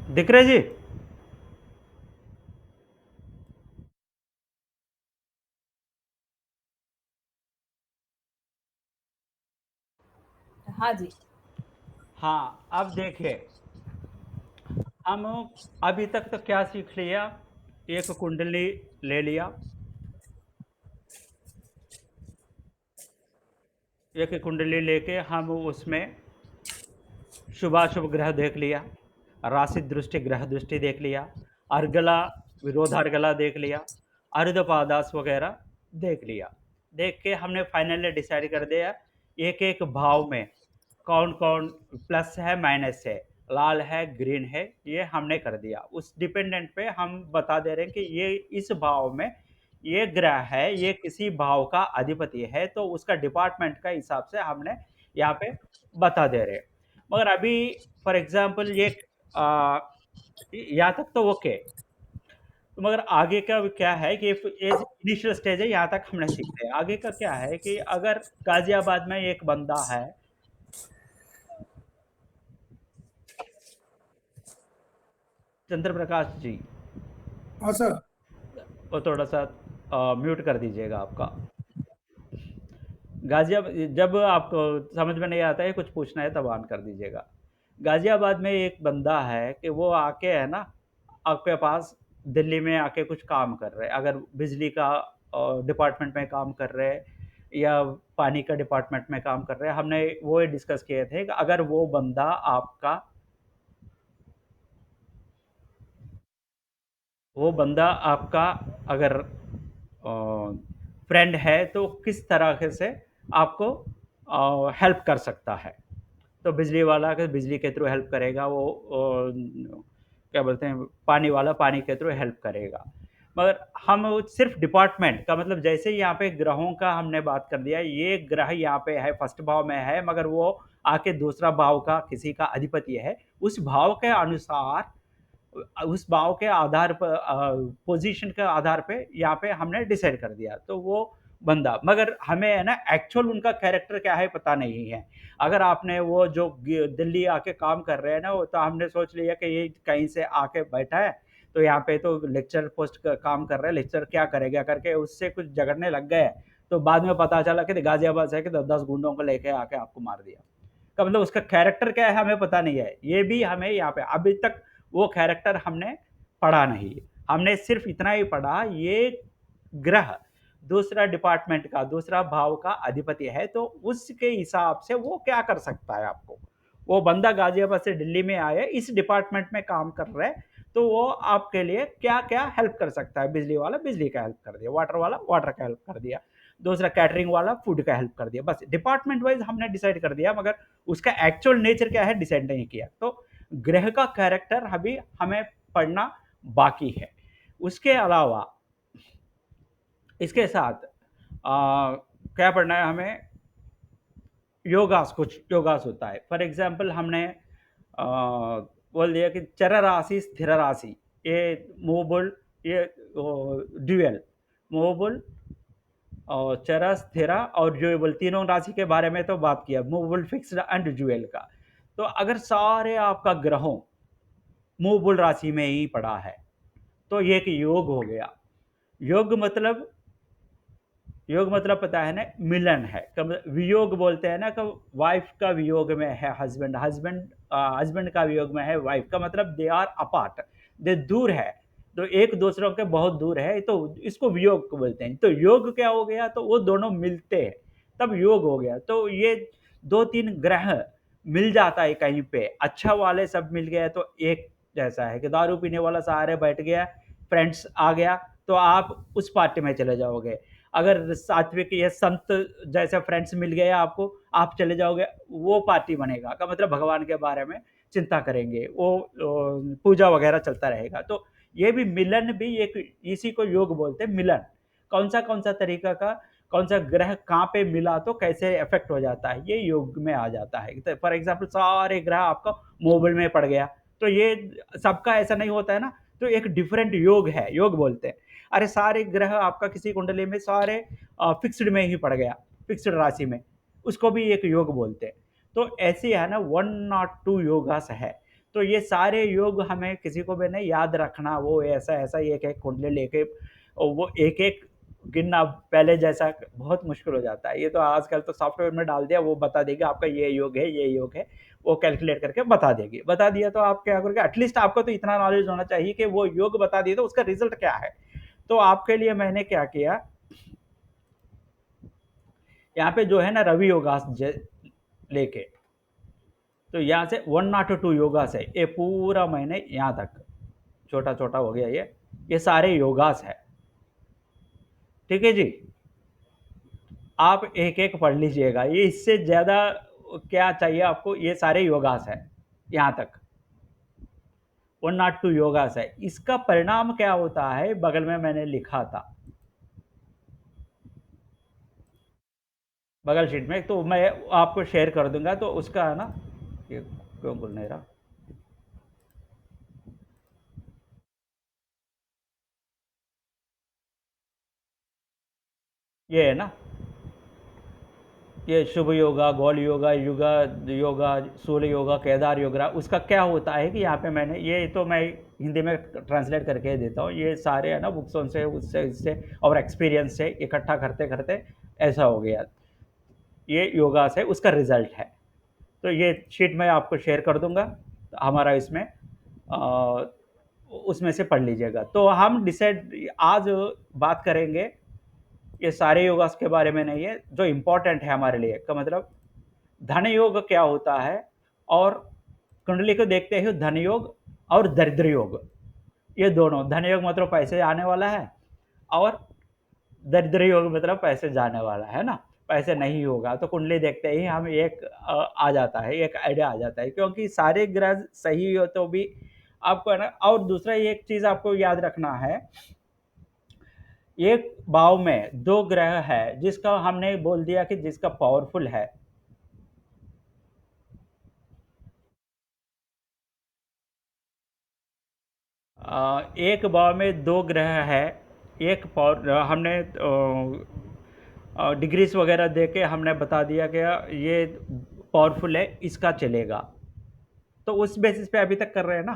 दिख रहे जी? हाँ जी। हाँ, अब देखिए, हम अभी तक तो क्या सीख लिया? एक कुंडली ले लिया, एक कुंडली लेके हम उसमें शुभाशुभ ग्रह देख लिया, राशि दृष्टि ग्रह दृष्टि देख लिया, अर्गला विरोध अर्गला देख लिया, अर्धपादास वगैरह देख लिया। देख के हमने फाइनली डिसाइड कर दिया एक एक भाव में कौन कौन प्लस है माइनस है, लाल है ग्रीन है, ये हमने कर दिया। उस डिपेंडेंट पे हम बता दे रहे हैं कि ये इस भाव में ये ग्रह है, ये किसी भाव का अधिपति है, तो उसका डिपार्टमेंट का हिसाब से हमने यहाँ पे बता दे रहे हैं। मगर अभी फॉर एग्जांपल ये आ, यहाँ तक तो ओके, तो मगर आगे का क्या है कि इनिशियल स्टेज है, यहाँ तक हमने सीखते हैं। आगे का क्या है कि अगर गाजियाबाद में एक बंदा है, चंद्र प्रकाश जी, हाँ सर। वो थोड़ा सा म्यूट कर दीजिएगा आपका। गाजियाबाद जब आपको समझ में नहीं आता है कुछ पूछना है तब ऑन कर दीजिएगा। गाजियाबाद में एक बंदा है कि वो आके है ना आपके पास दिल्ली में आके कुछ काम कर रहे हैं, अगर बिजली का डिपार्टमेंट में काम कर रहे हैं या पानी का डिपार्टमेंट में काम कर रहे हैं, हमने वो डिस्कस किए थे कि अगर वो बंदा आपका अगर फ्रेंड है तो किस तरह से आपको हेल्प कर सकता है। तो बिजली वाला के बिजली के थ्रू हेल्प करेगा, वो क्या बोलते हैं पानी वाला पानी के थ्रू हेल्प करेगा। मगर हम सिर्फ डिपार्टमेंट का मतलब जैसे ही यहाँ पे ग्रहों का हमने बात कर दिया, ये ग्रह यहाँ पे है फर्स्ट भाव में है, मगर वो आके दूसरा भाव का किसी का अधिपति है, उस भाव के अनुसार उस भाव के आधार पर पोजीशन के आधार पे यहाँ पे हमने डिसाइड कर दिया, तो वो बंदा, मगर हमें है ना एक्चुअल उनका कैरेक्टर क्या है पता नहीं है। अगर आपने वो जो दिल्ली आके काम कर रहे हैं ना, वो तो हमने सोच लिया कि ये कहीं से आके बैठा है, तो यहाँ पे तो लेक्चर पोस्ट का काम कर रहा है, लेक्चर क्या करेगा करके उससे कुछ झगड़ने लग गए। तो बाद में पता चला कि गाजियाबाद से कि 10 गुंडों को लेके आके आपको मार दिया। का मतलब उसका कैरेक्टर क्या है हमें पता नहीं है, ये भी हमें यहाँ पे अभी तक वो कैरेक्टर हमने पढ़ा नहीं। हमने सिर्फ इतना ही पढ़ा, ये ग्रह दूसरा डिपार्टमेंट का दूसरा भाव का अधिपति है, तो उसके हिसाब से वो क्या कर सकता है आपको। वो बंदा गाजियाबाद से दिल्ली में आया, इस डिपार्टमेंट में काम कर रहा है, तो वो आपके लिए क्या क्या हेल्प कर सकता है। बिजली वाला बिजली का हेल्प कर दिया, वाटर वाला वाटर का हेल्प कर दिया, दूसरा कैटरिंग वाला फूड का हेल्प कर दिया। बस डिपार्टमेंट वाइज हमने डिसाइड कर दिया, मगर उसका एक्चुअल नेचर क्या है डिसाइड नहीं किया। तो ग्रह का कैरेक्टर अभी हमें पढ़ना बाकी है। उसके अलावा इसके साथ क्या पढ़ना है हमें, योगास, कुछ योगास होता है। फॉर एग्जांपल हमने बोल दिया कि चर राशि स्थिर राशि, ये मूवेबल, ये ड्यूअल मूवेबल और चरा स्थिरा और ड्यूएबल तीनों राशि के बारे में तो बात किया, मूवेबल फिक्स्ड एंड ड्यूअल का। तो अगर सारे आपका ग्रहों मूवेबल राशि में ही पड़ा है, तो ये एक योग हो गया। योग मतलब, योग मतलब पता है ना, मिलन है। कब वियोग बोलते हैं ना, कि वाइफ का वियोग में है हस्बैंड, हस्बैंड का वियोग में है वाइफ, का मतलब दे आर अपार्ट, दे दूर है, तो एक दूसरों के बहुत दूर है, तो इसको वियोग बोलते हैं। तो योग क्या हो गया, तो वो दोनों मिलते हैं तब योग हो गया। तो ये दो तीन ग्रह मिल जाता है कहीं पे, अच्छा वाले सब मिल गए तो एक जैसा है कि दारू पीने वाला सहारे बैठ गया, फ्रेंड्स आ गया, तो आप उस पार्टी में चले जाओगे। अगर सात्विक या संत जैसे फ्रेंड्स मिल गए आपको, आप चले जाओगे, वो पार्टी बनेगा, का मतलब भगवान के बारे में चिंता करेंगे, वो पूजा वगैरह चलता रहेगा। तो ये भी मिलन भी एक, इसी को योग बोलते हैं, मिलन। कौन सा तरीका का, कौन सा ग्रह कहाँ पे मिला तो कैसे इफेक्ट हो जाता है, ये योग में आ जाता है। तो फॉर एग्जाम्पल सारे ग्रह आपका मोबाइल में पड़ गया, तो ये सबका ऐसा नहीं होता है ना, तो एक डिफरेंट योग है, योग बोलते हैं। अरे सारे ग्रह आपका किसी कुंडली में सारे फिक्स्ड में ही पड़ गया, फिक्स्ड राशि में, उसको भी एक योग बोलते हैं। तो ऐसे है ना 1 और 2 योगास है। तो तो ये सारे योग हमें किसी को भी नहीं याद रखना, वो ऐसा एक-एक कुंडली लेके और वो एक-एक गिनना पहले जैसा बहुत मुश्किल हो जाता है। ये तो आजकल तो सॉफ्टवेयर में डाल दिया, वो बता देगा आपका ये योग है, वो कैलकुलेट करके बता देगी। बता दिया तो आप क्या करोगे, एटलीस्ट आपको तो इतना नॉलेज होना चाहिए कि वो योग बता दिया तो उसका रिज़ल्ट क्या है। तो आपके लिए मैंने क्या किया, यहाँ पे जो है ना रवि योगास लेके, तो यहाँ से 102 योगास है, ये पूरा मैंने यहाँ तक छोटा-छोटा हो गया ये सारे योगास है। ठीक है जी? आप एक-एक पढ़ लीजिएगा, ये इससे ज़्यादा क्या चाहिए आपको, ये सारे योगास है, यहाँ तक 102 योगास है। इसका परिणाम क्या होता है, बगल में मैंने लिखा था, बगल शीट में, तो मैं आपको शेयर कर दूँगा, तो उसका है ना, ये क्यों बोल नहीं रहा? ये है ना, ये शुभ योगा, गौल योगा, योगा, सूर्य योगा, केदार योगा, उसका क्या होता है कि यहाँ पे मैंने ये तो मैं हिंदी में ट्रांसलेट करके देता हूँ। ये सारे है ना बुक्सों से, उससे, इससे और एक्सपीरियंस से इकट्ठा करते-करते ऐसा हो गया। ये योगा से उसका रिज़ल्ट है। तो ये शीट मैं आपको शेयर कर दूँगा, हमारा इसमें उसमें से पढ़ लीजिएगा। तो हम डिसाइड आज बात करेंगे, ये सारे योगास के बारे में नहीं है, जो इम्पोर्टेंट है हमारे लिए, का मतलब धन योग क्या होता है, और कुंडली को देखते ही धन योग और दरिद्र योग, ये दोनों, धन योग मतलब पैसे आने वाला है, और दरिद्र योग मतलब पैसे जाने वाला है ना, पैसे नहीं होगा तो कुंडली देखते ही हम एक आ जाता है, एक आइडिया आ जाता है, क्योंकि सारे ग्रह सही हो तो भी आपको है ना। और दूसरा एक चीज आपको याद रखना है, एक भाव में दो ग्रह है, जिसका हमने बोल दिया कि जिसका पावरफुल है, एक भाव में दो ग्रह है, एक पावर हमने डिग्रीज वगैरह दे के हमने बता दिया कि ये पावरफुल है, इसका चलेगा, तो उस बेसिस पे अभी तक कर रहे हैं ना।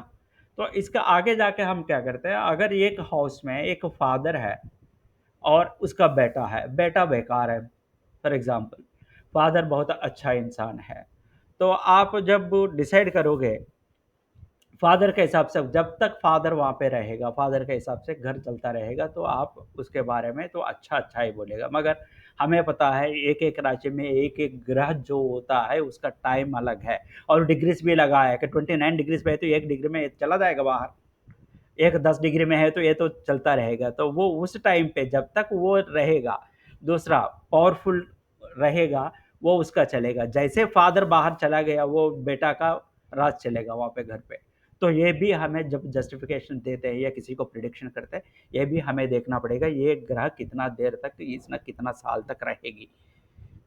तो इसका आगे जाके हम क्या करते हैं, अगर एक हाउस में एक फादर है और उसका बेटा है, बेटा बेकार है, फॉर एग्जांपल, फादर बहुत अच्छा इंसान है, तो आप जब डिसाइड करोगे फादर के हिसाब से, जब तक फादर वहाँ पे रहेगा, फादर के हिसाब से घर चलता रहेगा, तो आप उसके बारे में तो अच्छा-अच्छा ही बोलेगा। मगर हमें पता है एक-एक राशि में एक-एक ग्रह जो होता है उसका टाइम अलग है, और डिग्रीज़ भी लगा है कि 29 डिग्रीज़ पे है तो 1 डिग्री में चला जाएगा बाहर। एक 10 डिग्री में है तो ये तो चलता रहेगा, तो वो उस टाइम पे जब तक वो रहेगा, दूसरा पावरफुल रहेगा, वो उसका चलेगा। जैसे फादर बाहर चला गया, वो बेटा का राज चलेगा वहाँ पे घर पे। तो ये भी हमें जब जस्टिफिकेशन देते हैं या किसी को प्रिडिक्शन करते हैं, ये भी हमें देखना पड़ेगा, ये ग्रह कितना देर तक, इसना कितना साल तक रहेगी,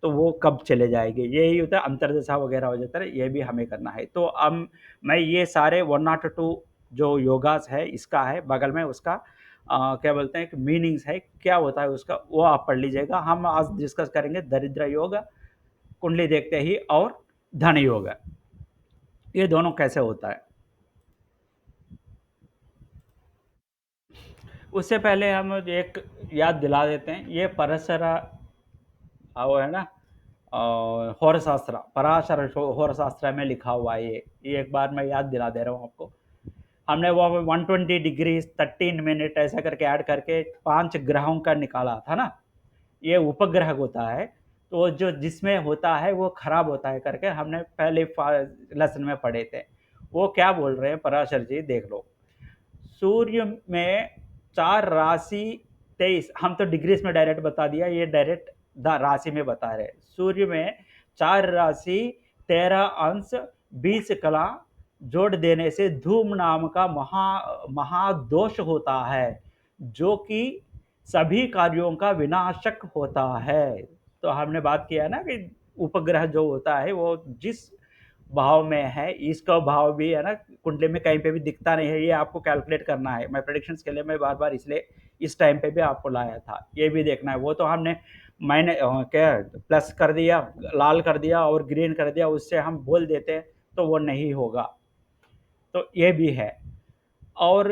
तो वो कब चले जाएगी। यही होता है, अंतर्दशा वगैरह हो जाता है, ये भी हमें करना है। तो अब मैं ये सारे 102 जो योगास है, इसका है, बगल में उसका क्या बोलते हैं कि मीनिंग्स है, क्या होता है उसका, वो आप पढ़ लीजिएगा। हम आज डिस्कस करेंगे दरिद्र योग, कुंडली देखते ही, और धन योग, ये दोनों कैसे होता है। उससे पहले हम एक याद दिला देते हैं, ये परसरा वो है ना, होरशास्त्र, पराशर होरशास्त्र में लिखा हुआ है ये एक बार मैं याद दिला दे रहा हूँ आपको। हमने वो 120 डिग्री 13 मिनट ऐसा करके ऐड करके 5 ग्रहों का निकाला था ना, ये उपग्रह होता है, तो जो जिसमें होता है वो खराब होता है करके हमने पहले लेसन में पढ़े थे। वो क्या बोल रहे हैं पराशर जी, देख लो। सूर्य में 4 राशि 23, हम तो डिग्रीज़ में डायरेक्ट बता दिया, ये डायरेक्ट राशि में बता रहे हैं। सूर्य में 4 राशि 13 अंश 20 कला जोड़ देने से धूम नाम का महादोष होता है, जो कि सभी कार्यों का विनाशक होता है। तो हमने बात किया ना कि उपग्रह जो होता है वो जिस भाव में है, इसका भाव भी है ना कुंडली में कहीं पे भी दिखता नहीं है, ये आपको कैलकुलेट करना है। मैं प्रेडिक्शंस के लिए मैं बार-बार इसलिए इस टाइम पे भी आपको लाया था, ये भी देखना है। वो तो हमने मैंने क्या प्लस कर दिया, लाल कर दिया और ग्रीन कर दिया, उससे हम बोल देते तो वो नहीं होगा। तो ये भी है। और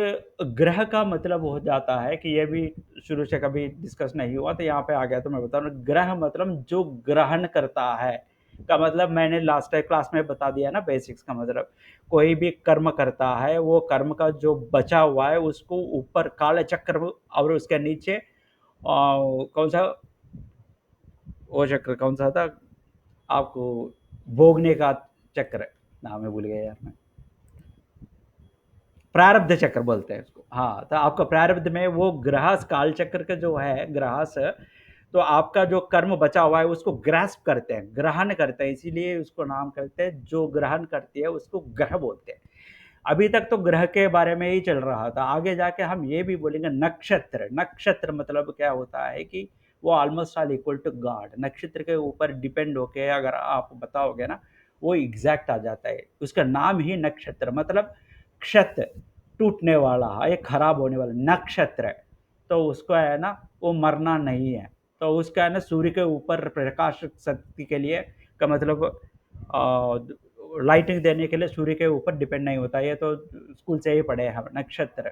ग्रह का मतलब हो जाता है कि ये भी शुरू से कभी डिस्कस नहीं हुआ, तो यहाँ पे आ गया तो मैं बता रहा हूँ। ग्रह मतलब जो ग्रहण करता है का मतलब मैंने लास्ट क्लास में बता दिया ना, बेसिक्स का मतलब कोई भी कर्म करता है, वो कर्म का जो बचा हुआ है उसको ऊपर काले चक्र और उसके नीचे कौन सा वो चक्र कौन सा था आपको भोगने का चक्र, नाम है भूल गया यार मैं, प्रारब्ध चक्र बोलते हैं इसको। हाँ, तो आपका प्रारब्ध में वो ग्रहस काल चक्र का जो है ग्रहस, तो आपका जो कर्म बचा हुआ है उसको ग्रास्प करते हैं, ग्रहण करते हैं, इसीलिए उसको नाम करते हैं, जो ग्रहण करती है उसको ग्रह बोलते हैं। अभी तक तो ग्रह के बारे में ही चल रहा था, आगे जाके हम ये भी बोलेंगे नक्षत्र। नक्षत्र मतलब क्या होता है कि वो almost all equal to God, नक्षत्र के ऊपर डिपेंड होके अगर आप बताओगे ना, वो एग्जैक्ट आ जाता है। उसका नाम ही नक्षत्र मतलब क्षत, टूटने वाला ये खराब होने वाला नक्षत्र, तो उसको है ना वो मरना नहीं है। तो उसका है ना सूर्य के ऊपर प्रकाश शक्ति के लिए का मतलब लाइटिंग देने के लिए सूर्य के ऊपर डिपेंड नहीं होता। ये तो स्कूल से ही पढ़े हैं हम, नक्षत्र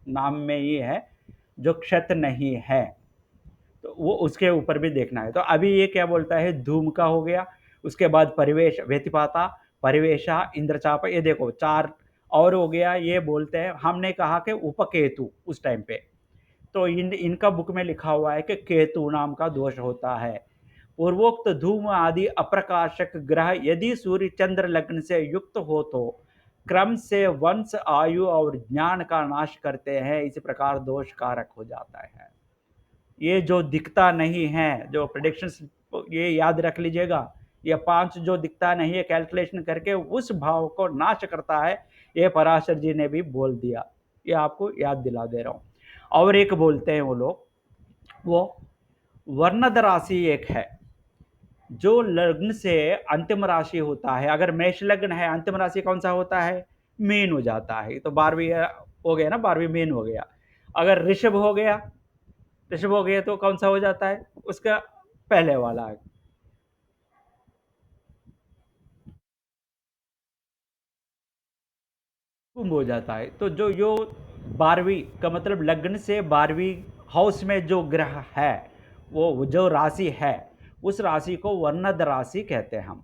नाम में ही है, जो क्षत नहीं है तो वो उसके ऊपर भी देखना है। तो अभी ये क्या बोलता है, धूम का हो गया, उसके बाद परिवेश व्यतिपाता, परिवेशा, इंद्रचाप, ये देखो चार और हो गया। ये बोलते हैं, हमने कहा कि उपकेतु उस टाइम पे, तो इनका बुक में लिखा हुआ है कि केतु नाम का दोष होता है। पूर्वोक्त धूम आदि अप्रकाशक ग्रह यदि सूर्य चंद्र लग्न से युक्त हो तो क्रम से वंश, आयु और ज्ञान का नाश करते हैं, इसी प्रकार दोष कारक हो जाता है। ये जो दिखता नहीं है, जो प्रेडिक्शंस, ये याद रख लीजिएगा, ये 5 जो दिखता नहीं है कैलकुलेशन करके उस भाव को नाश करता है, ये पराशर जी ने भी बोल दिया। ये आपको याद दिला दे रहा हूँ। और एक बोलते हैं वो लोग, वो वर्णद राशि एक है, जो लग्न से अंतिम राशि होता है। अगर मेष लग्न है, अंतिम राशि कौन सा होता है, मीन हो जाता है। तो 12वीं हो गया ना, 12वीं मीन हो गया। अगर ऋषभ हो गया, ऋषभ हो गया तो कौन सा हो जाता है, उसका पहले वाला कुंभ हो जाता है। तो जो जो 12वीं का मतलब लग्न से 12वीं हाउस में जो ग्रह है, वो जो राशि है, उस राशि को वर्णद राशि कहते हैं हम।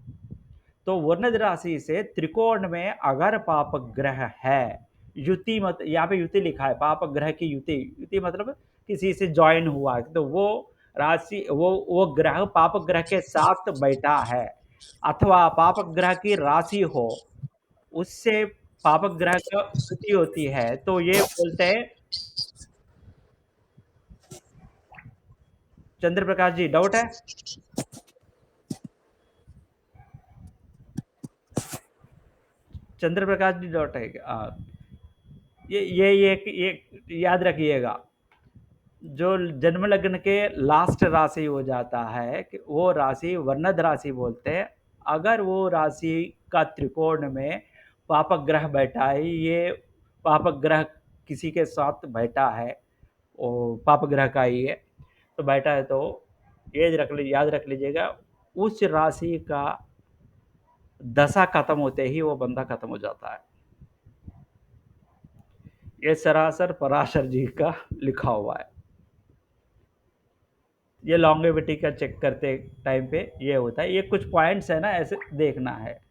तो वर्णद राशि से त्रिकोण में अगर पाप ग्रह है, युति मत, यहाँ पे युति लिखा है, पाप ग्रह की युति, युति मतलब किसी से ज्वाइन हुआ, तो वो राशि, वो ग्रह पाप ग्रह के साथ बैठा है, अथवा पाप ग्रह की राशि हो, उससे पाप ग्रह का युति होती है, तो ये बोलते हैं। चंद्र प्रकाश जी डाउट है? चंद्र प्रकाश जी डाउट है क्या? ये याद रखिएगा, जो जन्म लग्न के लास्ट राशि हो जाता है कि वो राशि वर्णद राशि बोलते हैं। अगर वो राशि का त्रिकोण में पापक ग्रह बैठा है, ये पापक ग्रह किसी के साथ बैठा है, वो पाप ग्रह का ही है, तो बैठा है, तो ये याद रख लीजिएगा, उस राशि का दशा खत्म होते ही वो बंदा खत्म हो जाता है। ये सरासर पराशर जी का लिखा हुआ है। ये लॉन्गेविटी का चेक करते टाइम पे ये होता है। ये कुछ पॉइंट्स है ना, ऐसे देखना है।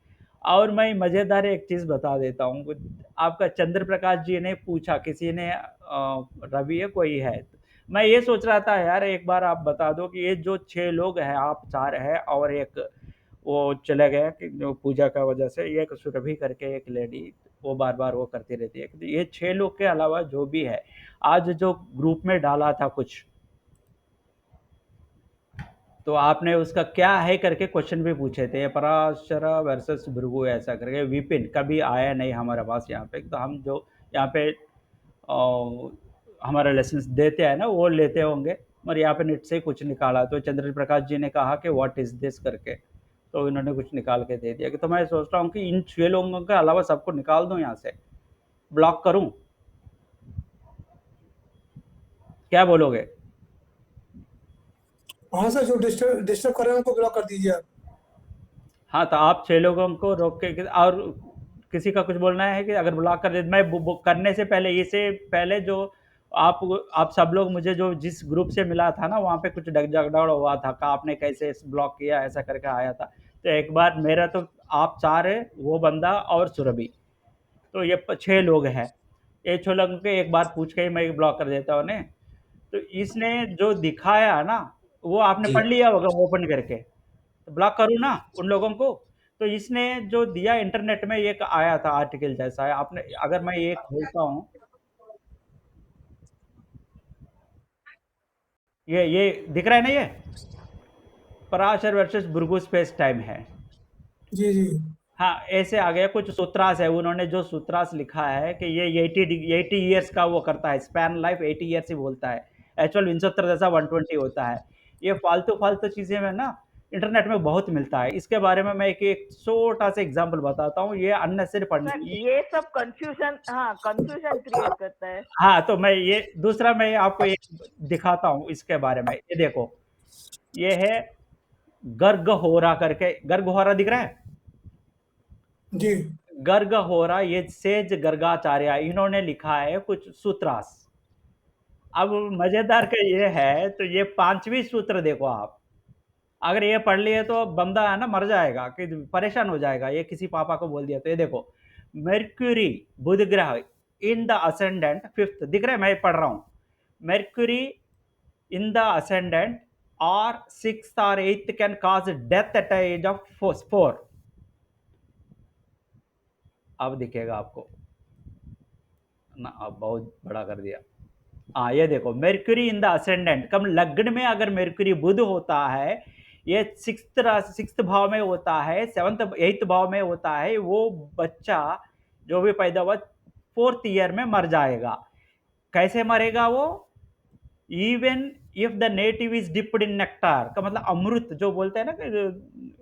और मैं मज़ेदार एक चीज़ बता देता हूँ, आपका चंद्र प्रकाश जी ने पूछा, किसी ने रवि है कोई है, मैं ये सोच रहा था यार एक बार आप बता दो कि ये जो 6 लोग हैं, आप 4 हैं और एक वो चले गए कि जो पूजा का वजह से, ये एक सुरभि करके एक लेडी, वो बार बार वो करती रहती है। ये 6 लोग के अलावा जो भी है, आज जो ग्रुप में डाला था कुछ, तो आपने उसका क्या है करके क्वेश्चन भी पूछे थे, पराशर वर्सेस भृगु ऐसा करके। विपिन कभी आया नहीं हमारे पास यहाँ पे, तो हम जो यहाँ पे हमारा लेसन्स देते हैं ना, वो लेते होंगे, और यहाँ पे नेट से कुछ निकाला, तो चंद्र प्रकाश जी ने कहा कि व्हाट इज़ दिस करके, तो इन्होंने कुछ निकाल के दे दिया। कि तो मैं सोच रहा हूँ कि इन 6 लोगों के अलावा सबको निकाल दूँ यहाँ से, ब्लॉक करूँ, क्या बोलोगे? हाँ सर, जो डिस्टर्ब डिस्टर्ब कर रहे हैं उनको ब्लॉक कर दीजिए आप। हाँ, तो आप 6 लोगों को रोक के और किसी का कुछ बोलना है कि अगर ब्लॉक कर दे मैं करने से पहले इसे पहले जो आप आप सब लोग मुझे जो जिस ग्रुप से मिला था ना वहाँ पे कुछ झगड़ा हुआ था कि आपने कैसे ब्लॉक किया ऐसा करके आया था। तो एक बार मेरा तो आप 4 है, वो बंदा और सुरभि, तो ये 6 लोग हैं। ये 6 लोगों के एक बार पूछ के ही मैं ब्लॉक कर देता हूँ उन्हें। तो इसने जो दिखाया ना वो आपने जी पढ़ लिया होगा ओपन करके, तो ब्लॉक करूँ ना उन लोगों को? तो इसने जो दिया इंटरनेट में एक आया था आर्टिकल जैसा है, आपने अगर मैं ये खोलता हूँ, ये दिख रहा है ना ये? Parashar versus Bhrigu space time है। जी जी हाँ, ऐसे आ गया कुछ सूत्रास है, उन्होंने जो सूत्रास लिखा है कि ये 80 ईयर्स का वो करता है, स्पैन लाइफ 80 ईयर्स ही बोलता है। एक्चुअल 69 जैसा 120 होता है। ये फालतू-फालतू चीज़ें में ना इंटरनेट में बहुत मिलता है। इसके बारे में मैं एक छोटा-सा एग्ज़ाम्पल बताता हूँ, ये अननेसेसरी सर पढ़ने ये सब कंफ्यूजन, हाँ कंफ्यूजन क्रिएट करता है। हाँ, तो मैं ये दूसरा मैं आपको एक दिखाता हूँ इसके बारे में। ये देखो, ये है गर्गहोरा करके, गर्गहोरा दिख रहा है? जी गर्गहोरा, ये सेज गर्गाचार्य इन्होंने लिखा है कुछ सूत्रास। अब मजेदार का ये है, तो ये 5वीं सूत्र देखो आप। अगर ये पढ़ लिए तो बंदा है ना मर जाएगा, कि परेशान हो जाएगा। ये किसी पापा को बोल दिया तो ये देखो, मर्क्यूरी बुध ग्रह इन द असेंडेंट 5th दिख रहा है, मैं पढ़ रहा हूँ। मर्क्यूरी इन द असेंडेंट और 6th और 8th can cause death at age of 4। अब दिखेगा आपको ना, अब बहुत बड़ा कर दिया। हाँ, ये देखो मेर्क्यूरी इन द असेंडेंट, कब लग्न में अगर मेर्क्यूरी बुध होता है, ये 6th भाव में होता है, 7th 8th भाव में होता है, वो बच्चा जो भी पैदा हुआ 4th ईयर में मर जाएगा। कैसे मरेगा वो? Even if the native is dipped in nectar, का मतलब अमृत जो बोलते हैं ना कि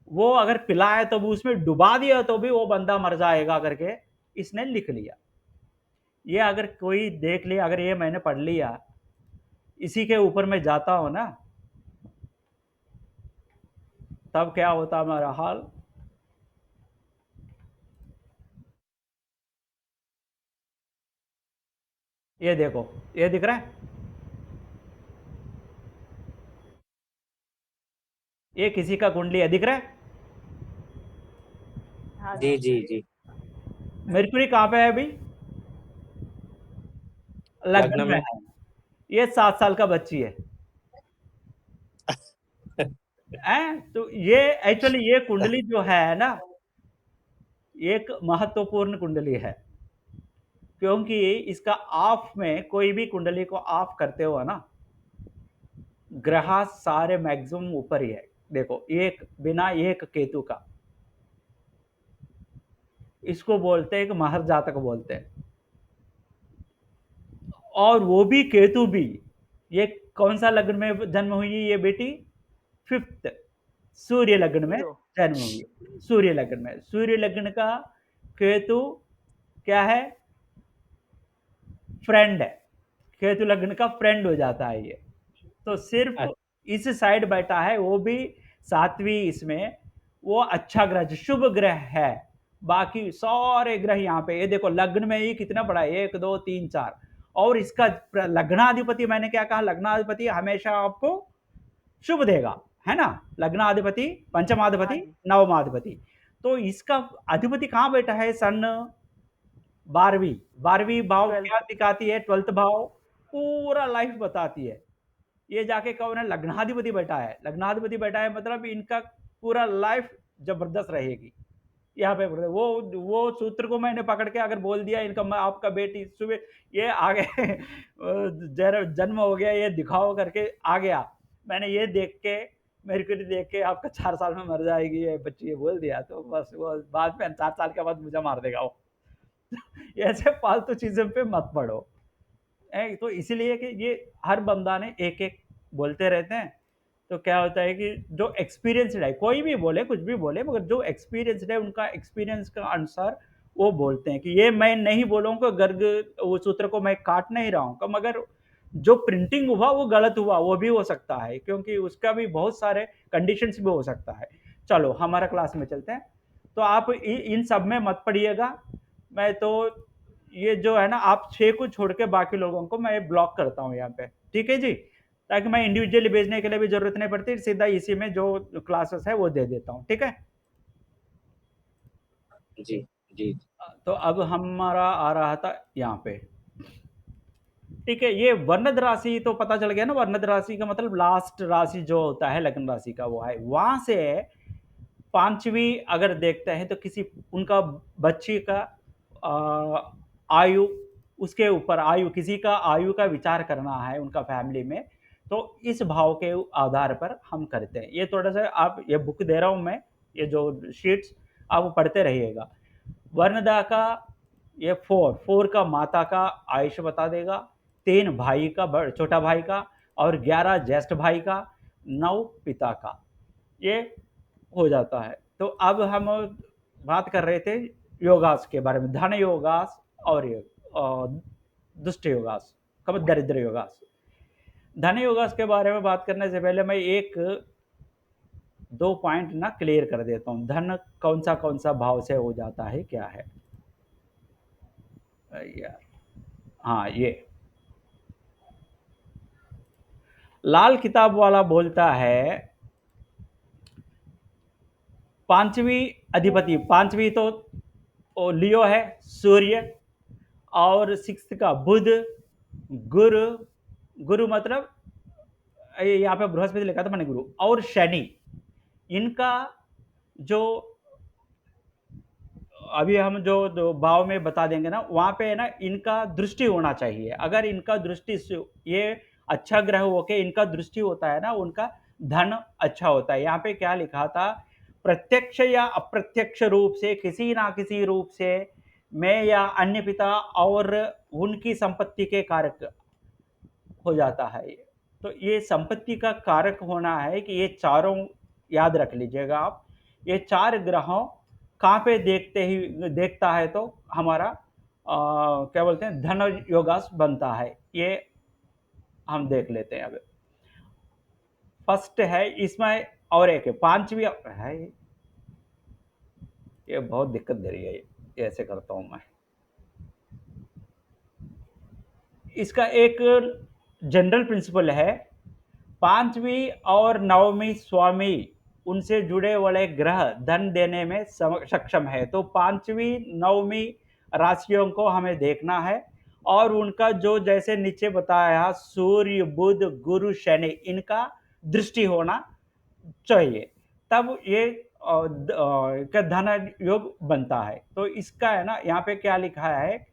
वो अगर पिलाए तो भी उसमें डुबा दिया तो भी वो बंदा मर जाएगा करके इसने लिख लिया। ये अगर कोई देख लिया, अगर ये मैंने पढ़ लिया, इसी के ऊपर मैं जाता हूँ ना, तब क्या होता हमारा हाल? ये देखो, ये दिख रहा है? ये किसी का कुंडली है, दिख रहा है? हाँ जी जी जी मरकुरी कहाँ पे है अभी? लग्न लग्न में में। है। ये 7 साल का बच्ची है। तो ये एक्चुअली ये कुंडली जो है ना, एक महत्वपूर्ण कुंडली है, क्योंकि इसका ऑफ में कोई भी कुंडली को ऑफ करते हो ना, ग्रह सारे मैक्सिमम ऊपर ही है। देखो, एक बिना एक केतु का, इसको बोलते हैं कि महर जातक बोलते हैं। और वो भी केतु भी, ये कौन सा लग्न में जन्म हुई है ये बेटी? 5th सूर्य लग्न में 0। जन्म हुई है। सूर्य लग्न में, सूर्य लग्न का केतु क्या है? फ्रेंड है। केतु लग्न का फ्रेंड हो जाता है ये। तो सिर्फ इस साइड बैठा है, वो भी 7वीं इसमें, वो अच्छा ग्रह शुभ ग्रह है। बाकी सारे ग्रह यहाँ पे, ये देखो लग्न में ही कितना बड़ा है, 1 2 3 4। और इसका लग्नाधिपति, मैंने क्या कहा, लग्नाधिपति हमेशा आपको शुभ देगा, है ना? लग्नाधिपति, हाँ पंचमाधिपति, जी। नवमाधिपति। तो इसका अधिपति कहाँ बैठा है? सन 12वीं, 12वीं भाव 12। क्या दिखाती है? 12th भाव पूरा लाइफ बताती है। ये जाके कौन है? लग्नाधिपति बैठा है। लग्नाधिपति बैठा है मतलब इनका पूरा लाइफ जबरदस्त रहेगी। यहाँ पे वो सूत्र को मैंने पकड़ के अगर बोल दिया इनका, आपका बेटी सुबह ये आ गए जन्म हो गया, ये दिखाओ करके आ गया, मैंने ये देख के, मेरे को देख के आपका 4 साल में मर जाएगी ये बच्ची, ये बोल दिया तो बस वो बाद में 4 साल के बाद मुझे मार देगा वो। ऐसे फालतू चीजों पे मत पड़ो। तो इसीलिए कि ये हर बंदा ने एक एक बोलते रहते हैं, तो क्या होता है कि जो एक्सपीरियंसड है, कोई भी बोले कुछ भी बोले, मगर जो एक्सपीरियंसड है उनका एक्सपीरियंस का अनुसार वो बोलते हैं कि ये मैं नहीं बोलूँगा गर्ग, वो सूत्र को मैं काट नहीं रहा हूँ, मगर जो प्रिंटिंग हुआ वो गलत हुआ, वो भी हो सकता है, क्योंकि उसका भी बहुत सारे कंडीशंस भी हो सकता है। चलो हमारा क्लास में चलते हैं। तो आप इन सब में मत पढ़िएगा। मैं तो ये जो है ना, आप 6 को छोड़ के बाकी लोगों को मैं ब्लॉक करता हूँ यहाँ पे, ठीक है जी? ताकि मैं इंडिविजुअली भेजने के लिए भी ज़रूरत नहीं पड़ती, सीधा इसी में जो क्लासेस है वो दे देता हूँ, ठीक है? जी, जी। तो अब हमारा आ रहा था यहाँ पे, ठीक है? ये वर्णद राशि तो पता चल गया ना, वर्णद राशि का मतलब लास्ट राशि जो होता है लग्न राशि का, वो है। वहाँ से 5वीं अगर देखते हैं तो किसी उनका बच्ची का आयु, उसके ऊपर आयु, किसी का आयु का विचार करना है उनका फैमिली में, तो इस भाव के आधार पर हम करते हैं। ये थोड़ा-सा आप, ये बुक दे रहा हूँ मैं, ये जो शीट्स आप पढ़ते रहिएगा। वर्णदा का ये 4 का माता का आयुष्य बता देगा, 3 भाई का, छोटा भाई का, और 11 ज्येष्ठ भाई का, 9 पिता का, ये हो जाता है। तो अब हम बात कर रहे थे योगास के बारे में, धन योगास और दुष्ट योगास, कब दरिद्र योगास। धन योगास के बारे में बात करने से पहले मैं एक 2 पॉइंट ना क्लियर कर देता हूँ। धन कौन सा भाव से हो जाता है, क्या है यार? हाँ, ये लाल किताब वाला बोलता है 5वीं अधिपति, 5वीं तो लियो है, सूर्य, और 6th का बुध, गुरु, गुरु मतलब यहाँ पे बृहस्पति लिखा था मैंने, गुरु, और शनि। इनका जो अभी हम जो भाव में बता देंगे ना, वहाँ पे है ना, इनका दृष्टि होना चाहिए। अगर इनका दृष्टि ये अच्छा ग्रह होके इनका दृष्टि होता है ना, उनका धन अच्छा होता है। यहाँ पे क्या लिखा था, प्रत्यक्ष या अप्रत्यक्ष रूप से, किसी ना किसी रूप से मैं या अन्य पिता और उनकी संपत्ति के कारक हो जाता है। तो ये संपत्ति का कारक होना है कि ये चारों याद रख लीजिएगा आप। ये 4 ग्रहों कहाँ पे देखता है तो हमारा क्या बोलते हैं, धन योगास बनता है। ये हम देख लेते हैं अब। फर्स्ट है इसमें, और एक है 5वीं है, ये बहुत दिक्कत दे रही है। ये ऐसे करता हूं मैं, इसका एक जनरल प्रिंसिपल है, 5वीं और 9वीं स्वामी उनसे जुड़े वाले ग्रह धन देने में सक्षम है। तो 5वीं 9वीं राशियों को हमें देखना है, और उनका जो जैसे नीचे बताया सूर्य बुध गुरु शनि, इनका दृष्टि होना चाहिए, तब ये का धन योग बनता है। तो इसका है ना, यहाँ पे क्या लिखा है,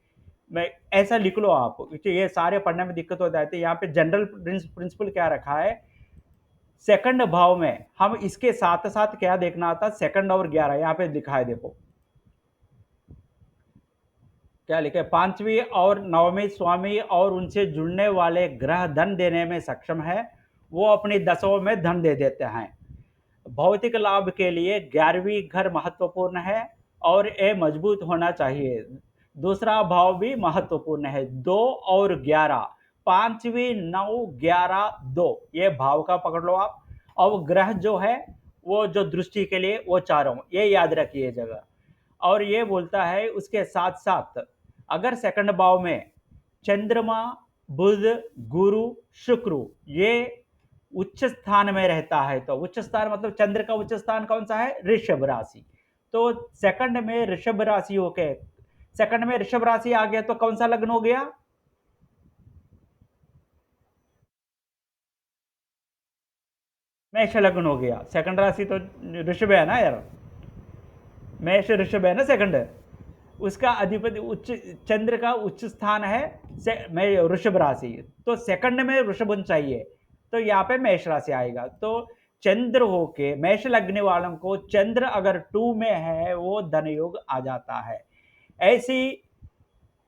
मैं ऐसा लिख लो आप, क्योंकि ये सारे पढ़ने में दिक्कत हो जाती है। यहाँ पे जनरल प्रिंसिपल क्या रखा है, सेकंड भाव में हम इसके साथ साथ क्या देखना था, सेकंड और 11 यहाँ पे लिखा है, देखो क्या लिखा है, 5वीं और 9वीं स्वामी और उनसे जुड़ने वाले ग्रह धन देने में सक्षम है, वो अपनी दशाओं में धन दे देते हैं। भौतिक लाभ के लिए 11वीं घर महत्वपूर्ण है और ये मजबूत होना चाहिए। दूसरा भाव भी महत्वपूर्ण है, 2 और 11, 5वीं 9 11 2, ये भाव का पकड़ लो आप। और ग्रह जो है वो जो दृष्टि के लिए वो चारों, ये याद रखिए जगह। और ये बोलता है उसके साथ साथ अगर सेकंड भाव में चंद्रमा बुध गुरु शुक्र ये उच्च स्थान में रहता है, तो उच्च स्थान मतलब चंद्र का उच्च स्थान कौन सा है, ऋषभ राशि। तो सेकंड में ऋषभ राशि होके, सेकंड में ऋषभ राशि आ गया तो कौन सा लग्न हो गया, मेष लग्न हो गया। सेकंड राशि तो ऋषभ है ना यार, मेष ऋषभ है ना सेकंड, उसका अधिपति उच्च, चंद्र का उच्च स्थान है ऋषभ राशि, तो सेकंड में ऋषभ चाहिए, तो यहाँ पे मेष राशि आएगा। तो चंद्र होके मेष लगने वालों को चंद्र अगर 2 में है वो धन योग आ जाता है। ऐसी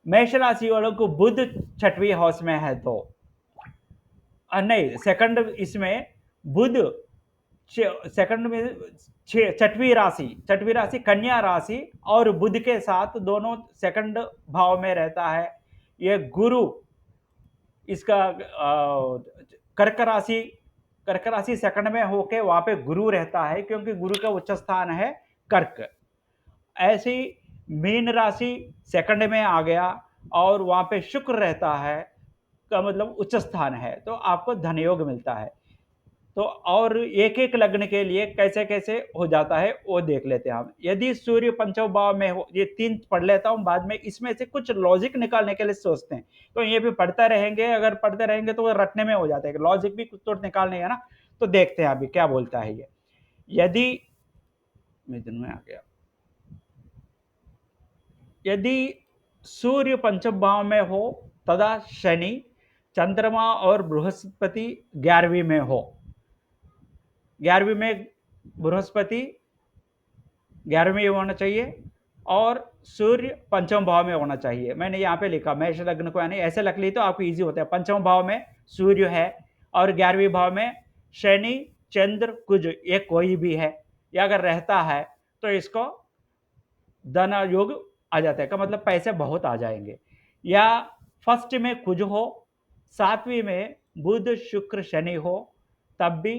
मेष राशि वालों को बुध 6वीं हाउस में है तो नहीं, सेकंड इसमें बुध सेकंड में 6वीं राशि कन्या राशि और बुध के साथ दोनों सेकंड भाव में रहता है। ये गुरु इसका कर्क राशि सेकंड में होके वहां पे गुरु रहता है, क्योंकि गुरु का उच्च स्थान है कर्क। ऐसे ही मीन राशि सेकंड में आ गया और वहाँ पे शुक्र रहता है, का मतलब उच्च स्थान है, तो आपको धन योग मिलता है। तो और एक-एक लग्न के लिए कैसे-कैसे हो जाता है, वो देख लेते हैं हम। यदि सूर्य पंचम भाव में हो, ये 3 पढ़ लेता हूँ, बाद में इसमें से कुछ लॉजिक निकालने के लिए सोचते हैं। तो ये भी पढ़ते रहेंगे, अगर पढ़ते रहेंगे तो वो रटने में हो जाता है, लॉजिक भी कुछ तो निकालने है ना, तो देखते हैं अभी क्या बोलता है ये। यदि मिथुन में आ गया। यदि सूर्य पंचम भाव में हो तथा शनि, चंद्रमा और बृहस्पति 11वीं में हो। 11वीं में बृहस्पति 11वीं होना चाहिए और सूर्य पंचम भाव में होना चाहिए। मैंने यहाँ पे लिखा मेष लग्न को, यानी ऐसे लग ली तो आपको इजी होता है। पंचम भाव में सूर्य है और 11वीं भाव में शनि, चंद्र, कुज, ये कोई भी है, या अगर रहता है तो इसको धन योग आ जाता है, का मतलब पैसे बहुत आ जाएंगे। या फर्स्ट में कुज हो, 7वीं में बुध, शुक्र, शनि हो, तब भी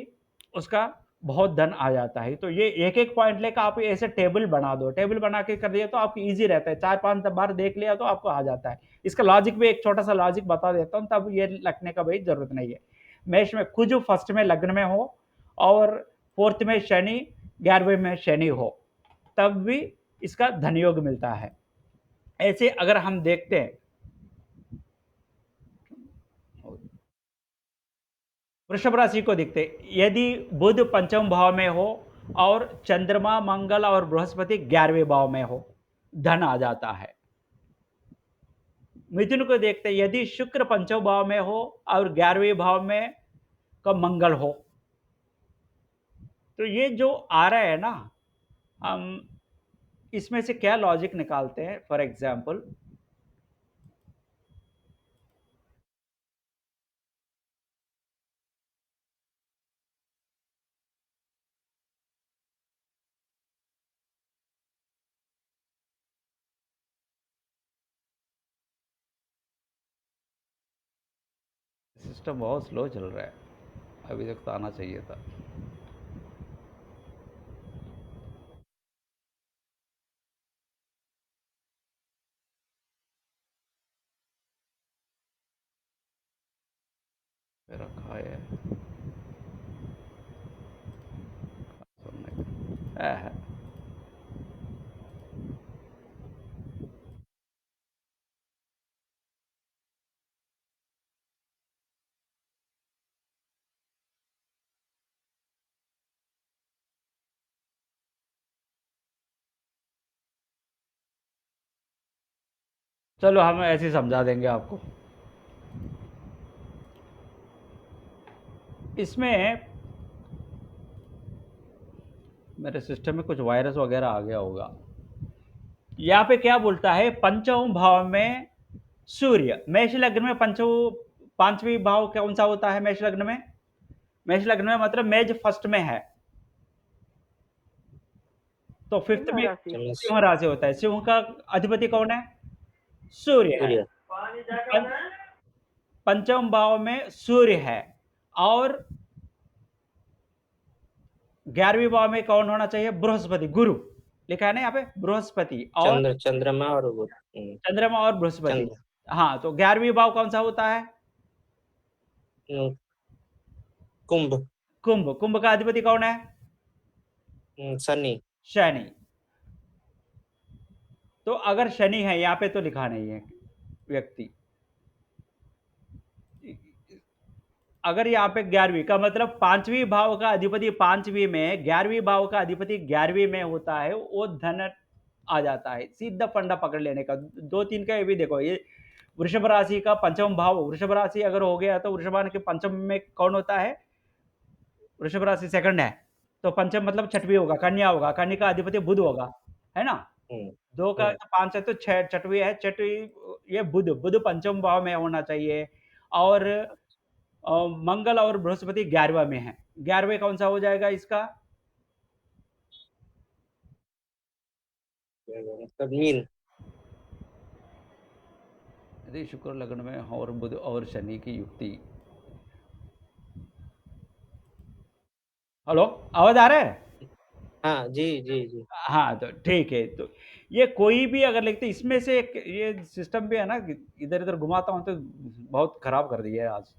उसका बहुत धन आ जाता है। तो ये एक-एक पॉइंट लेकर आप ऐसे टेबल बना दो, टेबल बना के कर दिया तो आपको ईज़ी रहता है, 4-5 बार देख लिया तो आपको आ जाता है। इसका लॉजिक भी एक छोटा-सा लॉजिक बता देता हूँ, तब ये लिखने का भाई ज़रूरत नहीं है। मेष में कुज फर्स्ट में लग्न में हो और 4th में शनि, 11वें में शनि हो, तब भी इसका धन योग मिलता है। ऐसे अगर हम देखते हैं, वृषभ राशि को देखते हैं, यदि बुध पंचम भाव में हो और चंद्रमा, मंगल और बृहस्पति 11वें भाव में हो, धन आ जाता है। मिथुन को देखते हैं, यदि शुक्र पंचम भाव में हो और 11वें भाव में का मंगल हो, तो ये जो आ रहा है ना, हम इसमें से क्या लॉजिक निकालते हैं। फॉर एग्जाम्पल, सिस्टम बहुत स्लो चल रहा है, अभी तक तो आना चाहिए था। रखा है है। चलो हम ऐसे ही समझा देंगे आपको। इसमें मेरे सिस्टम में कुछ वायरस वगैरह आ गया होगा। यहाँ पे क्या बोलता है, पंचम भाव में सूर्य, मेष लग्न में पंचम, पांचवी भाव कौन सा होता है मेष लग्न में? मेष लग्न में मतलब मेष फर्स्ट में है, तो फिफ्थ सिंह में राशि। सिंह राशि होता है। सिंह का अधिपति कौन है? सूर्य है। सूर्य। पंचम भाव में सूर्य है और 11वीं भाव में कौन होना चाहिए? बृहस्पति, गुरु लिखा है ना यहाँ पे, बृहस्पति और चंद्रमा और बुध। चंद्रमा और बृहस्पति। चंद्र। हाँ, तो 11वीं भाव कौन सा होता है? कुंभ। कुंभ। कुंभ का अधिपति कौन है? शनि। शनि। तो अगर शनि है यहाँ पे तो लिखा नहीं है व्यक्ति, अगर यहाँ पे 11वीं का मतलब 5वीं भाव का अधिपति 5वीं में, 11वीं भाव का अधिपति 11वीं में होता है, वो धन आ जाता है। सीधा फंडा पकड़ लेने का। 2-3 का ये भी देखो, ये वृषभ राशि का पंचम भाव, वृषभ राशि अगर हो गया तो वृषभान के पंचम में कौन होता है? वृषभ राशि सेकंड है, तो पंचम मतलब छठवीं होगा, कन्या होगा, कन्या का अधिपति बुध होगा, है ना? 2 का 5 है तो 6, छठवीं है, छठवीं ये बुध, बुध पंचम भाव में होना चाहिए और मंगल और बृहस्पति 11वां में है। 11वें कौन सा हो जाएगा इसका? मतलब मीन। यदि शुक्र लग्न में हो और बुध और शनि की युक्ति। हेलो, आवाज आ रहा है? हाँ, जी, जी, जी। हाँ, तो ठीक है। तो ये कोई भी अगर लिखते इसमें से एक ये सिस्टम भी है ना कि इधर-इधर घुमाता हूँ तो बहुत खराब कर दिया है आज।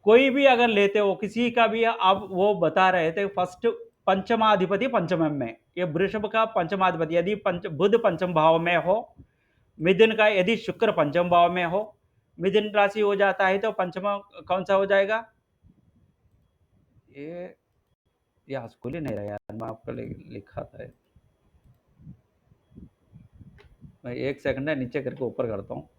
कोई भी अगर लेते हो किसी का भी अब वो बता रहे थे फर्स्ट पंचमाधिपति पंचम में, ये वृषभ का पंचमाधिपति यदि बुध पंचम भाव में हो, मिथुन का यदि शुक्र पंचम भाव में हो, मिथुन राशि हो जाता है तो पंचमा कौन सा हो जाएगा? ये ये आज खुल ही नहीं रहा यार, मैं आपको लिखा था। मैं 1 सेकंड है नीचे करके ऊपर करता हूँ।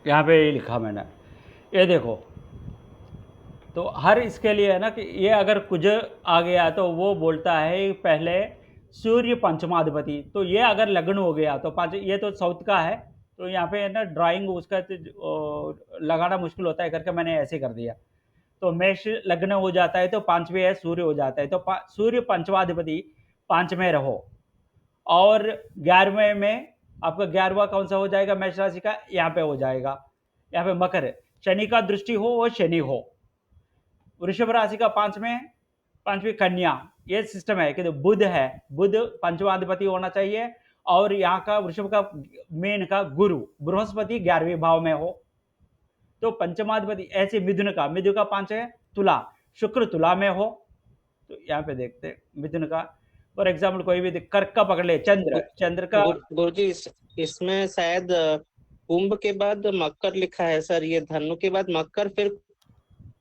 यहाँ पे ये लिखा मैंने। ये देखो, तो हर इसके लिए है ना कि ये अगर कुछ आ गया तो वो बोलता है पहले सूर्य पंचमाधिपति, तो ये अगर लग्न हो गया तो पाँच ये तो साउथ का है, तो यहाँ पे है ना ड्राइंग उसका लगाना मुश्किल होता है करके मैंने ऐसे कर दिया। तो मेष लग्न हो जाता है तो 5वें है सूर्य हो जाता है, तो सूर्य पंचमाधिपति 5 में रहो और 11वें में आपका 11वां कौन सा हो जाएगा मेष राशि का? यहाँ पे हो जाएगा, यहाँ पे मकर है। शनि का दृष्टि हो और शनि हो। वृषभ राशि का 5वीं कन्या, ये सिस्टम है कि बुध है, बुध पंचमाधिपति होना चाहिए और यहाँ का वृषभ का मेन का गुरु बृहस्पति 11वें भाव में हो, तो पंचमाधिपति ऐसे मिथुन का 5 है तुला, शुक्र तुला में हो, तो यहाँ पे देखते हैं मिथुन का फॉर एग्जाम्पल कोई भी कर्क का पकड़ ले, चंद्र का गुरुजी इसमें शायद कुंभ के बाद मकर लिखा है सर, ये धनु के बाद मकर फिर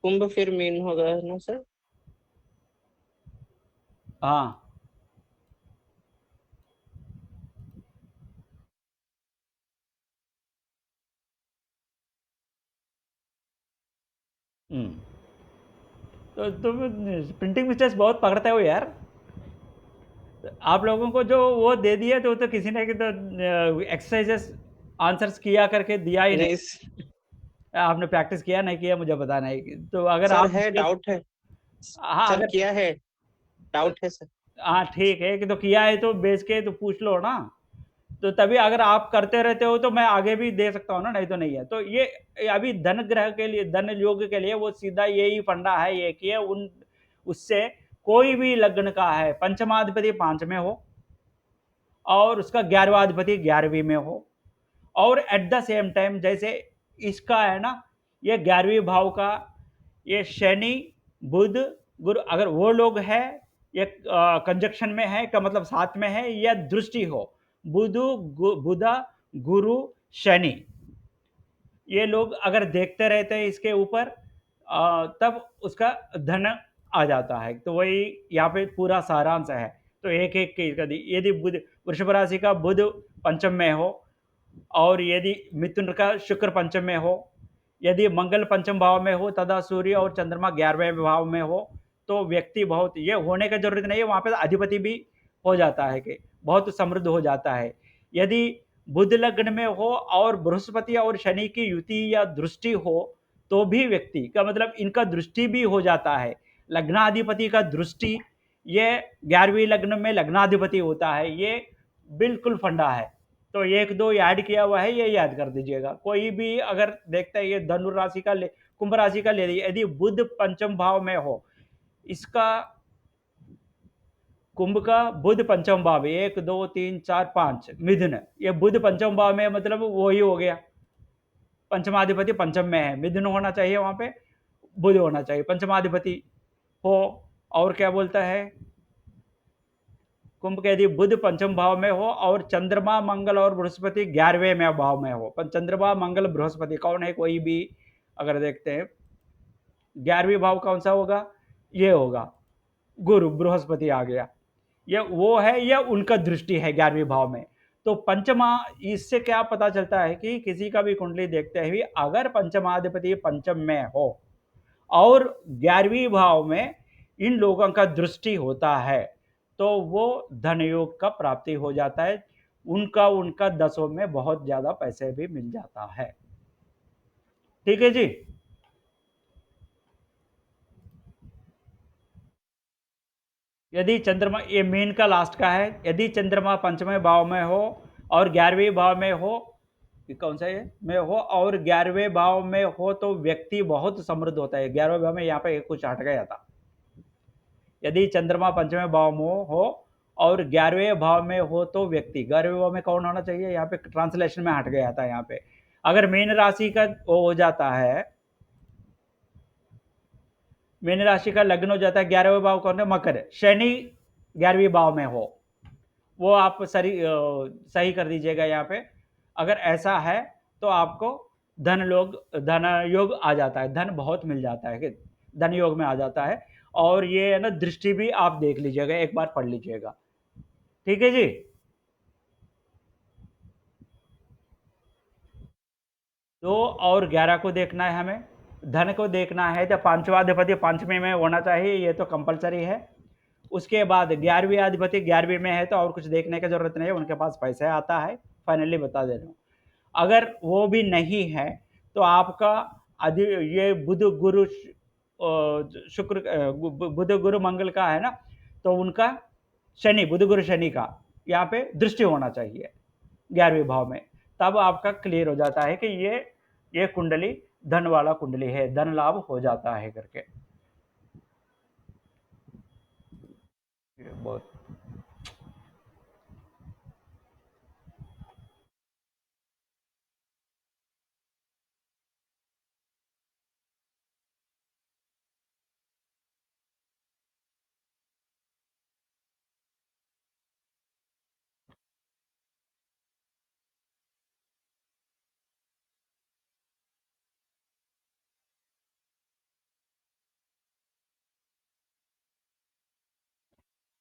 कुंभ फिर मीन होगा है ना सर? हाँ तो तुम प्रिंटिंग मिस्टेक्स बहुत पकड़ते हो यार। आप लोगों को जो वो दे दिया तो किसी ने तो एक्सरसाइजेस आंसर्स किया करके दिया ही नहीं। आपने प्रैक्टिस किया नहीं किया मुझे पता नहीं, तो अगर सर आप है डाउट है हाँ सर, अगर किया है डाउट है सर। हाँ ठीक है कि तो किया है तो बेच के तो पूछ लो ना, तो तभी अगर आप करते रहते हो तो मैं आगे भी दे सकता हूँ ना, नहीं तो नहीं है। तो ये अभी धन ग्रह के लिए धन योग के लिए वो सीधा यही फंडा है, ये कि उन उससे कोई भी लग्न का है पंचमाधिपति 5 में हो और उसका 11वां अधिपति 11वीं में हो और एट द सेम टाइम जैसे इसका है ना ये 11वीं भाव का ये शनि बुध गुरु अगर वो लोग है ये कंजक्शन में है का मतलब साथ में है या दृष्टि हो बुधा गुरु शनि, ये लोग अगर देखते रहते हैं इसके ऊपर तब उसका धन आ जाता है। तो वही यहाँ पे पूरा सारांश है। तो एक एक के यदि बुध वृषभ राशि का बुध पंचम में हो और यदि मिथुन का शुक्र पंचम में हो, यदि मंगल पंचम भाव में हो तथा सूर्य और चंद्रमा 11वें भाव में हो, तो व्यक्ति बहुत ये होने की जरूरत नहीं है, वहां पे अधिपति भी हो जाता है कि बहुत समृद्ध हो जाता है। यदि बुध लग्न में हो और बृहस्पति और शनि की युति या दृष्टि हो तो भी व्यक्ति का मतलब इनका दृष्टि भी हो जाता है। लग्नाधिपति का दृष्टि ये 11वीं लग्न में लग्नाधिपति होता है, ये बिल्कुल फंडा है। तो एक दो ऐड किया हुआ है, ये याद कर दीजिएगा। कोई भी अगर देखता है ये धनु राशि का ले कुंभ राशि का ले लीजिए, यदि बुध पंचम भाव में हो, इसका कुंभ का बुध पंचम भाव 1 2 3 4 5 मिथुन, ये बुध पंचम भाव में मतलब वो ही हो गया, पंचमाधिपति पंचम में है, मिथुन होना चाहिए वहां पे, बुध होना चाहिए पंचमाधिपति हो। और क्या बोलता है कुंभ के यदि बुध पंचम भाव में हो और चंद्रमा मंगल और बृहस्पति 11वें में भाव में हो, पर चंद्रमा मंगल बृहस्पति कौन है कोई भी अगर देखते हैं 11वीं भाव कौन सा होगा, ये होगा गुरु बृहस्पति आ गया, ये वो है या उनका दृष्टि है 11वीं भाव में। तो पंचमा इससे क्या पता चलता है कि किसी का भी कुंडली देखते हुए अगर पंचमाधिपति पंचम में हो और 11वीं भाव में इन लोगों का दृष्टि होता है तो वो धन योग का प्राप्ति हो जाता है। उनका दसों में बहुत ज़्यादा पैसे भी मिल जाता है। ठीक है जी? यदि चंद्रमा, ये मीन का लास्ट का है, यदि चंद्रमा पंचवें भाव में हो और 11वें भाव में हो, ये कौन सा है में हो और 11वें भाव में हो तो व्यक्ति बहुत समृद्ध होता है। 11वें भाव में यहाँ पे कुछ हट गया था। यदि चंद्रमा पंचवें भाव में हो और 11वें भाव में हो तो व्यक्ति, 11वें भाव में कौन होना चाहिए, यहाँ पे ट्रांसलेशन में हट गया था। यहाँ पे अगर मीन राशि का वो हो जाता है, मीन राशि का लग्न हो जाता है, 11वें भाव कौन है, मकर, शनि 11वें भाव में हो, वो आप सही कर दीजिएगा यहाँ पे। अगर ऐसा है तो आपको धन योग आ जाता है, धन बहुत मिल जाता है, धन योग में आ जाता है। और ये है ना, दृष्टि भी आप देख लीजिएगा, एक बार पढ़ लीजिएगा। ठीक है जी? 2 और 11 को देखना है हमें, धन को देखना है तो पांचवा अधिपति पंचमी में होना चाहिए, ये तो कंपलसरी है। उसके बाद 11वीं अधिपति 11वीं में है तो और कुछ देखने की जरूरत नहीं है, उनके पास पैसा आता है, फाइनली बता दे रहा हूँ। अगर वो भी नहीं है तो आपका ये बुध गुरु शुक्र, बुध गुरु मंगल का है ना, तो उनका शनि, बुध गुरु शनि का यहाँ पे दृष्टि होना चाहिए 11वें भाव में, तब आपका क्लियर हो जाता है कि ये कुंडली धन वाला कुंडली है, धन लाभ हो जाता है करके। बहुत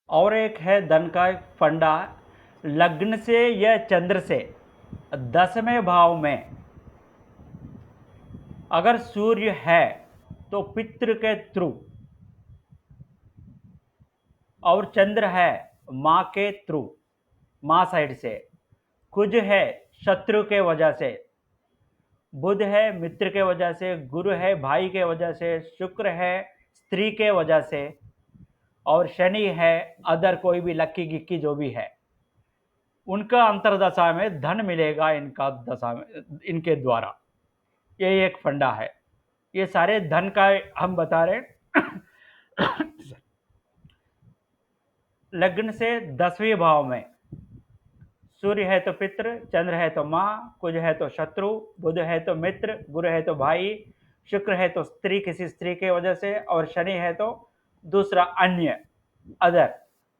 और एक है धन का फंडा, लग्न से या चंद्र से 10वें भाव में अगर सूर्य है तो पितृ के थ्रू, और चंद्र है माँ के थ्रू, माँ साइड से, कुज है शत्रु के वजह से, बुध है मित्र के वजह से, गुरु है भाई के वजह से, शुक्र है स्त्री के वजह से, और शनि है अदर कोई भी लक्की गिक्की जो भी है, उनका अंतरदशा में धन मिलेगा इनका दशा में, इनके द्वारा। ये एक फंडा है। ये सारे धन का हम बता रहे हैं। लग्न से 10वें भाव में सूर्य है तो पितृ, चंद्र है तो माँ, कुज है तो शत्रु, बुध है तो मित्र, गुरु है तो भाई, शुक्र है तो स्त्री किसी स्त्री के वजह से, और शनि है तो दूसरा अन्य अदर,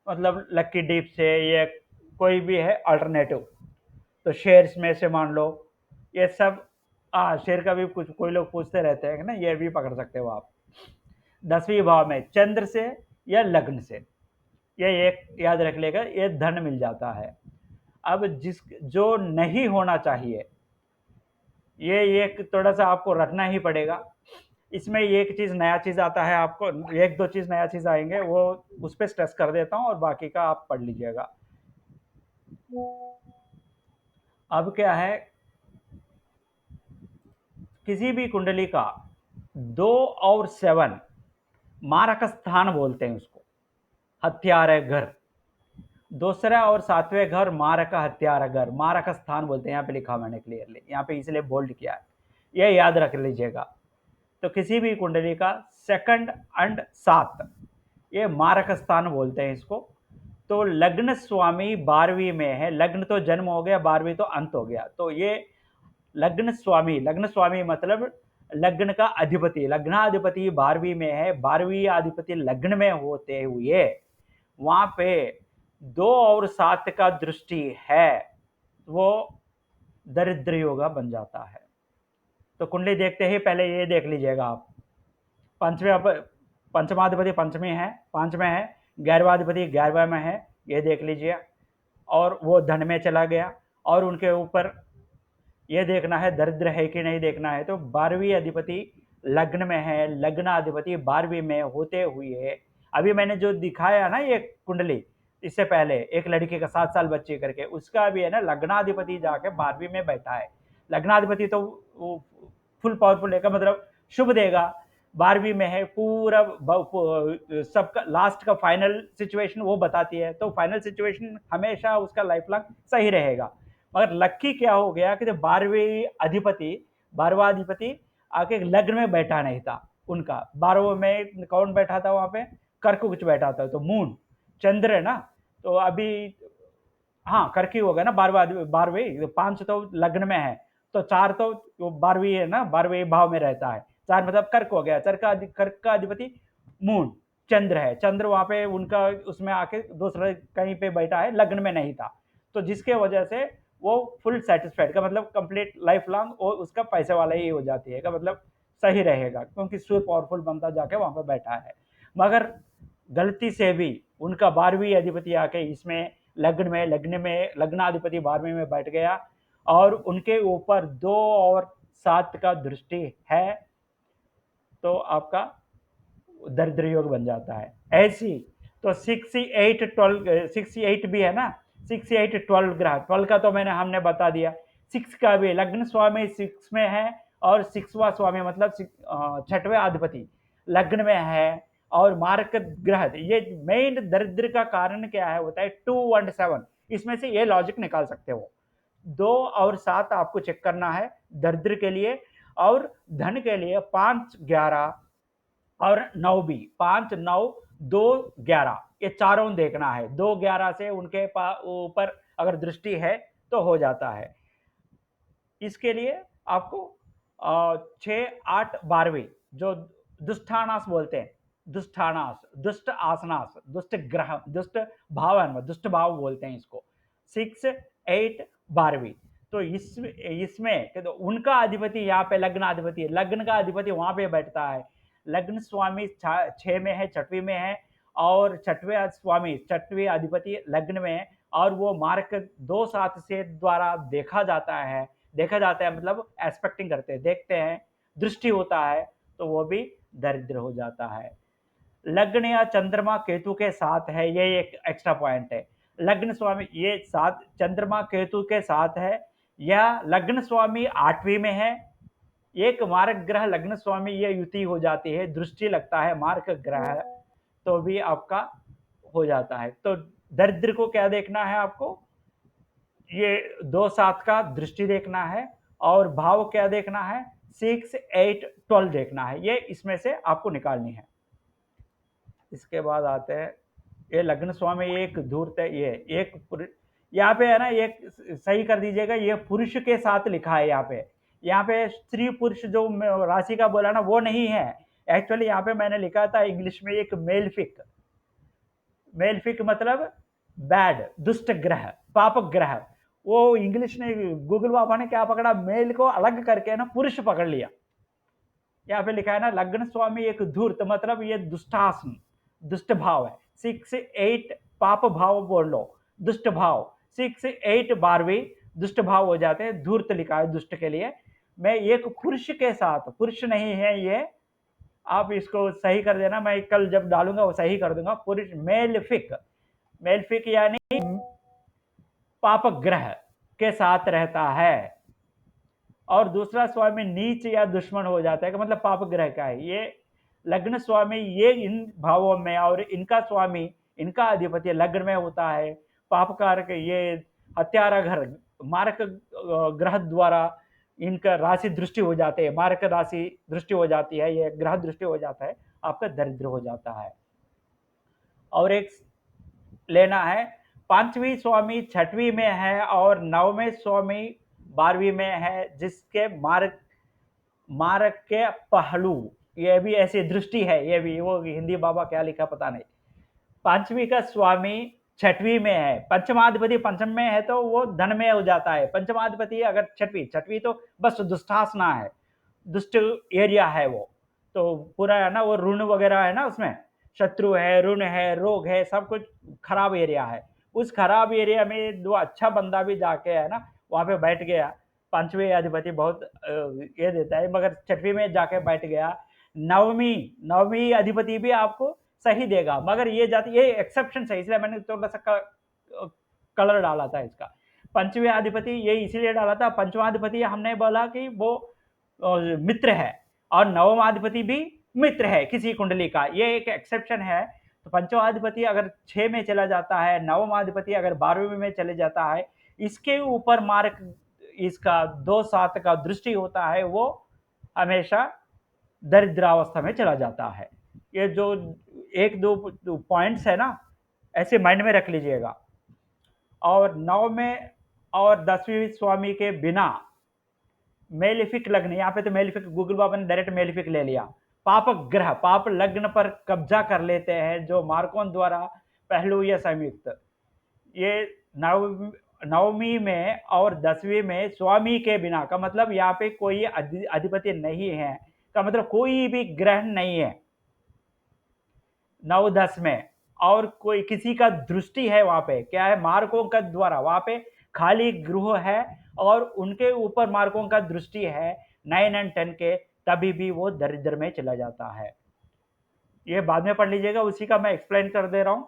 मतलब लक्की डीप से, ये कोई भी है अल्टरनेटिव। तो शेयर्स में से मान लो, ये सब शेयर का भी कुछ कोई लोग पूछते रहते हैं ना, ये भी पकड़ सकते हो आप। 10वें भाव में चंद्र से या लग्न से, ये एक याद रख लेगा, ये धन मिल जाता है। अब जो नहीं होना चाहिए, ये एक थोड़ा सा आपको रखना ही पड़ेगा। इसमें एक चीज नया चीज आता है, आपको एक दो चीज नया चीज आएंगे, वो उस पर स्ट्रेस कर देता हूँ और बाकी का आप पढ़ लीजिएगा। अब क्या है, किसी भी कुंडली का 2 और 7 मारक स्थान बोलते हैं उसको, हथियार है घर। दूसरा और 7वें घर मारक हथियार घर, मारक स्थान बोलते हैं। यहाँ पे लिखा मैंने क्लियरली, यहाँ पे इसलिए बोल्ड किया है, ये याद रख लीजिएगा। तो किसी भी कुंडली का 2nd and 7 ये मारक स्थान बोलते हैं इसको। तो लग्न स्वामी 12वीं में है, लग्न तो जन्म हो गया, 12वीं तो अंत हो गया, तो ये लग्न स्वामी मतलब लग्न का अधिपति, लग्नाधिपति 12वीं में है, 12वीं अधिपति लग्न में होते हुए वहां पे 2 और 7 का दृष्टि है, वो दरिद्र योगा बन जाता है। तो कुंडली देखते ही पहले ये देख लीजिएगा आप, पंचमाधिपति पंचमी है, 5 में है, 11वां अधिपति 11वां में है, ये देख लीजिए, और वो धन में चला गया, और उनके ऊपर ये देखना है दरिद्र है कि नहीं देखना है। तो 12वीं अधिपति लग्न में है, लग्न अधिपति 12वीं में होते हुए, अभी मैंने जो दिखाया ना ये कुंडली, इससे पहले एक लड़की का 7 साल बच्ची करके, उसका भी है ना लग्नाधिपति जाके 12वीं में बैठा है। लग्नाधिपति तो वो फुल पावरफुल है, मतलब शुभ देगा। 12वीं में है, पूरा सबका लास्ट का फाइनल सिचुएशन वो बताती है, तो फाइनल सिचुएशन हमेशा उसका लाइफ लॉन्ग सही रहेगा। मगर लक्की क्या हो गया कि 12वां अधिपति आके लग्न में बैठा नहीं था उनका। 12वें में कौन बैठा था वहां पे? कर्क कुछ बैठा था, तो मून चंद्र है ना, तो अभी हाँ कर्क ही होगा ना। 12वें 5 तो लग्न में है, तो 4 तो 12वीं है ना, 12वें भाव में रहता है। 4 मतलब कर्क हो गया। कर्क का अधिपति मून चंद्र है। चंद्र वहां पे उनका उसमें आके दूसरे कहीं पे बैठा है, लग्न में नहीं था, तो जिसके वजह से वो फुल सेटिस्फाइड का मतलब कंप्लीट लाइफ लॉन्ग वो उसका पैसे वाला ही हो जाती है, का मतलब सही रहेगा, क्योंकि सूर्य पावरफुल बंदा जाके वहां पे बैठा है। मगर गलती से भी उनका 12वीं अधिपति आके इसमें लग्नाधिपति 12वीं में बैठ गया, और उनके ऊपर 2 और 7 का दृष्टि है, तो आपका दरिद्र योग बन जाता है। ऐसी तो 6 भी है ना, 6 8 12 ग्रह, 12 का तो हमने बता दिया। 6 का भी लग्न स्वामी 6 में है, और 6वां स्वामी मतलब 6वें अधिपति लग्न में है, और मारक ग्रह। ये मेन दरिद्र का कारण क्या है होता है 2 और 7, इसमें से ये लॉजिक निकाल सकते हो। 2 और 7 आपको चेक करना है दरिद्र के लिए, और धन के लिए 5 11 और 9 भी, 5 9 2 11, ये चारों देखना है। 2 11 से उनके ऊपर अगर दृष्टि है तो हो जाता है। इसके लिए आपको 6 8 12वीं जो दुष्टानास बोलते हैं, दुष्टानास, दुष्ट आसनास, दुष्ट ग्रह, दुष्ट भावन, दुष्ट भाव बोलते हैं इसको। 6 8 12वीं, तो इसमें तो उनका अधिपति यहाँ पे लग्नाधिपति है, लग्न का अधिपति वहां पे बैठता है। लग्न स्वामी 6 में है, 6वीं में है, और 6वें स्वामी 6वें अधिपति लग्न में है, और वो मार्क 2 7 से द्वारा देखा जाता है मतलब एस्पेक्टिंग करते हैं, देखते हैं, दृष्टि होता है, तो वो भी दरिद्र हो जाता है। लग्न या चंद्रमा केतु के साथ है, ये एक एक्स्ट्रा पॉइंट है। लग्न स्वामी ये साथ चंद्रमा केतु के साथ है, या लग्न स्वामी 8वीं में है, एक मार्क ग्रह लग्न स्वामी ये युति हो जाती है, दृष्टि लगता है मार्क ग्रह, तो भी आपका हो जाता है। तो दरिद्र को क्या देखना है आपको? ये 2 7 का दृष्टि देखना है, और भाव क्या देखना है? 6 8 12 देखना है, ये इसमें से आपको निकालनी है। इसके बाद आते हैं ये लग्न स्वामी एक धूर्त है, ये एक यहाँ पे है ना, एक सही कर दीजिएगा, ये पुरुष के साथ लिखा है यहाँ पे स्त्री पुरुष जो राशि का बोला ना वो नहीं है। एक्चुअली यहाँ पे मैंने लिखा था इंग्लिश में एक मेलफिक मतलब बैड, दुष्ट ग्रह, पापक ग्रह। वो इंग्लिश ने गूगल बाबा ने क्या पकड़ा, मेल को अलग करके ना पुरुष पकड़ लिया। यहाँ पे लिखा है ना लग्न स्वामी एक धूर्त, मतलब ये दुष्टासन, दुष्ट भाव है। 6 8 पाप भाव बोल लो, दुष्ट भाव। 6 8 12वीं दुष्ट भाव हो जाते हैं, धूर्त लिखा है दुष्ट के लिए। मैं एक पुरुष के साथ, पुरुष नहीं है ये, आप इसको सही कर देना, मैं कल जब डालूंगा वो सही कर दूंगा। पुरुष मेलफिक यानी पापक ग्रह के साथ रहता है, और दूसरा स्वामी नीच या दुश्मन हो जाता है, कि मतलब पाप ग्रह का है ये। लग्न स्वामी ये इन भावों में, और इनका स्वामी, इनका अधिपति लग्न में होता है, पापकारक, ये हत्यारा घर, मारक ग्रह द्वारा इनका राशि दृष्टि हो जाते हैं, मारक राशि दृष्टि हो जाती है, ये ग्रह दृष्टि हो जाता है, आपका दरिद्र हो जाता है। और एक लेना है 5वीं स्वामी 6वीं में है, और 9वें स्वामी 12वीं में है, जिसके मारक के पहलू, ये भी ऐसी दृष्टि है, ये भी वो हिंदी बाबा क्या लिखा पता नहीं। 5वीं का स्वामी 6वीं में है, पंचमाधिपति पंचम में है, तो वो धन में हो जाता है। पंचमाधिपति अगर 6वीं तो बस दुष्टासना है, दुष्ट एरिया है वो, तो पूरा है ना, वो ऋण वगैरह है ना, उसमें शत्रु है, ऋण है, रोग है, सब कुछ खराब एरिया है। उस खराब एरिया में दो अच्छा बंदा भी जाके है ना वहां पे बैठ गया, 5वें अधिपति बहुत ये देता है, मगर 6वीं में जाके बैठ गया। 9वीं अधिपति भी आपको सही देगा, मगर ये जाति ये एक्सेप्शन है, इसलिए मैंने थोड़ा सा कलर डाला था इसका। पंचवें अधिपति ये इसीलिए डाला था, पंचमाधिपति हमने बोला कि वो मित्र है और नवमाधिपति भी मित्र है किसी कुंडली का, ये एक एक्सेप्शन है। तो पंचमाधिपति अगर 6 में चला जाता है, नवमाधिपति अगर 12वें में चले जाता है, इसके ऊपर मार्क इसका 2-7 का दृष्टि होता है, वो हमेशा दरिद्रावस्था में चला जाता है। ये जो 1-2 पॉइंट्स है ना, ऐसे माइंड में रख लीजिएगा। और 9 में और 10वीं स्वामी के बिना मेलिफिक लग्न, यहाँ पे तो मेलिफिक गूगल बाबा ने डायरेक्ट मेलिफिक ले लिया। पाप ग्रह पाप लग्न पर कब्जा कर लेते हैं जो मार्कों द्वारा पहलू या संयुक्त, ये नवमी में और 10वीं में स्वामी के बिना का मतलब यहाँ पे कोई अधिपति नहीं है, का मतलब कोई भी ग्रह नहीं है 9-10 में, और कोई किसी का दृष्टि है वहां पे, क्या है मार्कों का द्वारा वहां पे खाली ग्रह है और उनके ऊपर मार्कों का दृष्टि है 9 और 10 के, तभी भी वो दरिद्र में चला जाता है। ये बाद में पढ़ लीजिएगा, उसी का मैं एक्सप्लेन कर दे रहा हूँ।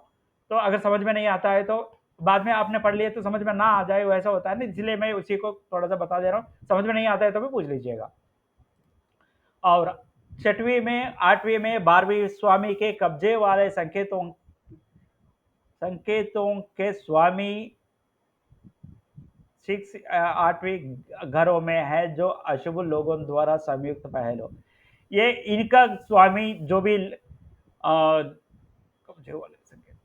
तो अगर समझ में नहीं आता है तो बाद में आपने पढ़ लिया तो समझ में ना आ जाए, वैसा होता है ना, इसलिए मैं उसी को थोड़ा सा बता दे रहा हूँ। समझ में नहीं आता है तो भी पूछ लीजिएगा। और 6वीं में 8वीं में 12वीं स्वामी के कब्जे वाले संकेतों के स्वामी 8वीं घरों में है जो अशुभ लोगों द्वारा संयुक्त पहल हो। ये इनका स्वामी जो भी कब्जे वाले संकेत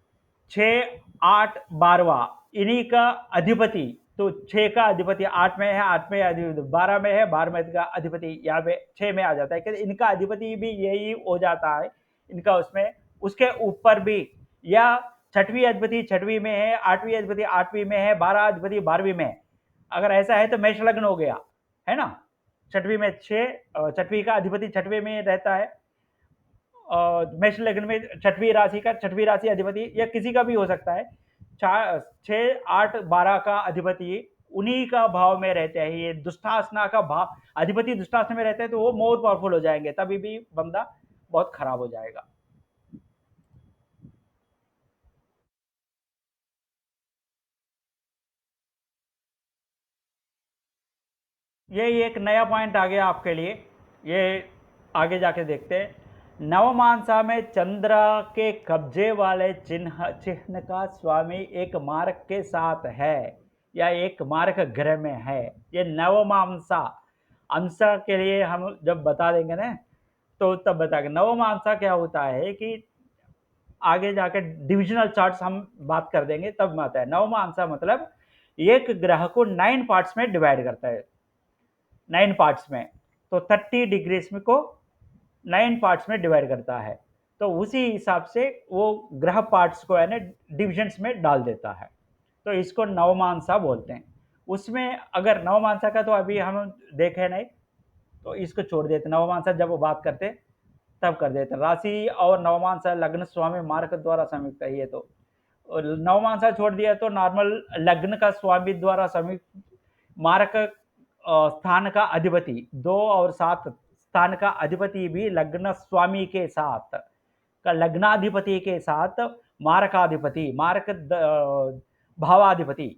6, 8, 12 इन्हीं का अधिपति, तो 6 का अधिपति 8 में है, 8 में अधिपति 12 में है, 12 का अधिपति यहाँ पे 6 में आ जाता है, क्योंकि इनका अधिपति भी यही हो जाता है इनका उसमें। उसके ऊपर भी या 6वीं अधिपति 6वीं में है, 8वीं अधिपति 8वीं में है, 12 अधिपति 12वीं में है। अगर ऐसा है तो मेष लग्न हो गया है ना, 6वीं में 6वीं का अधिपति 6वें में रहता है, मेष लग्न में 6वीं राशि का 6वीं राशि अधिपति या किसी का भी हो सकता है, 6, 8, 12 का अधिपति उन्हीं का भाव में रहते हैं। ये दुष्टासना का भाव अधिपति दुष्टासना में रहते हैं तो वो मोर पावरफुल हो जाएंगे, तभी भी बंदा बहुत खराब हो जाएगा। ये एक नया पॉइंट आ गया आपके लिए, ये आगे जाके देखते हैं। नवमांसा में चंद्र के कब्जे वाले चिन्ह का स्वामी एक मार्क के साथ है या एक मार्क ग्रह में है। ये नवमांसा अंशा के लिए हम जब बता देंगे ना तो तब बताएंगे। नवमांसा क्या होता है कि आगे जाके डिविजनल चार्ट्स हम बात कर देंगे तब आता है। नवमांसा मतलब एक ग्रह को 9 पार्ट्स में डिवाइड करता है, 9 पार्ट्स में, तो 30 डिग्रीज में को 9 पार्ट्स में डिवाइड करता है, तो उसी हिसाब से वो ग्रह पार्ट्स को है ना डिविजन्स में डाल देता है, तो इसको नवमांसा बोलते हैं। उसमें अगर नवमांसा का तो अभी हम देखे नहीं तो इसको छोड़ देते, नवमांसा जब वो बात करते तब कर देते। राशि और नवमांसा लग्न स्वामी मार्क द्वारा संयुक्त है, ये तो नवमांसा छोड़ दिया तो नॉर्मल लग्न का स्वामी द्वारा संयुक्त, मार्क स्थान का अधिपति 2 और 7 स्थान का अधिपति भी लग्न स्वामी के साथ का लग्नाधिपति के साथ मारकाधिपति, मारक भावाधिपति,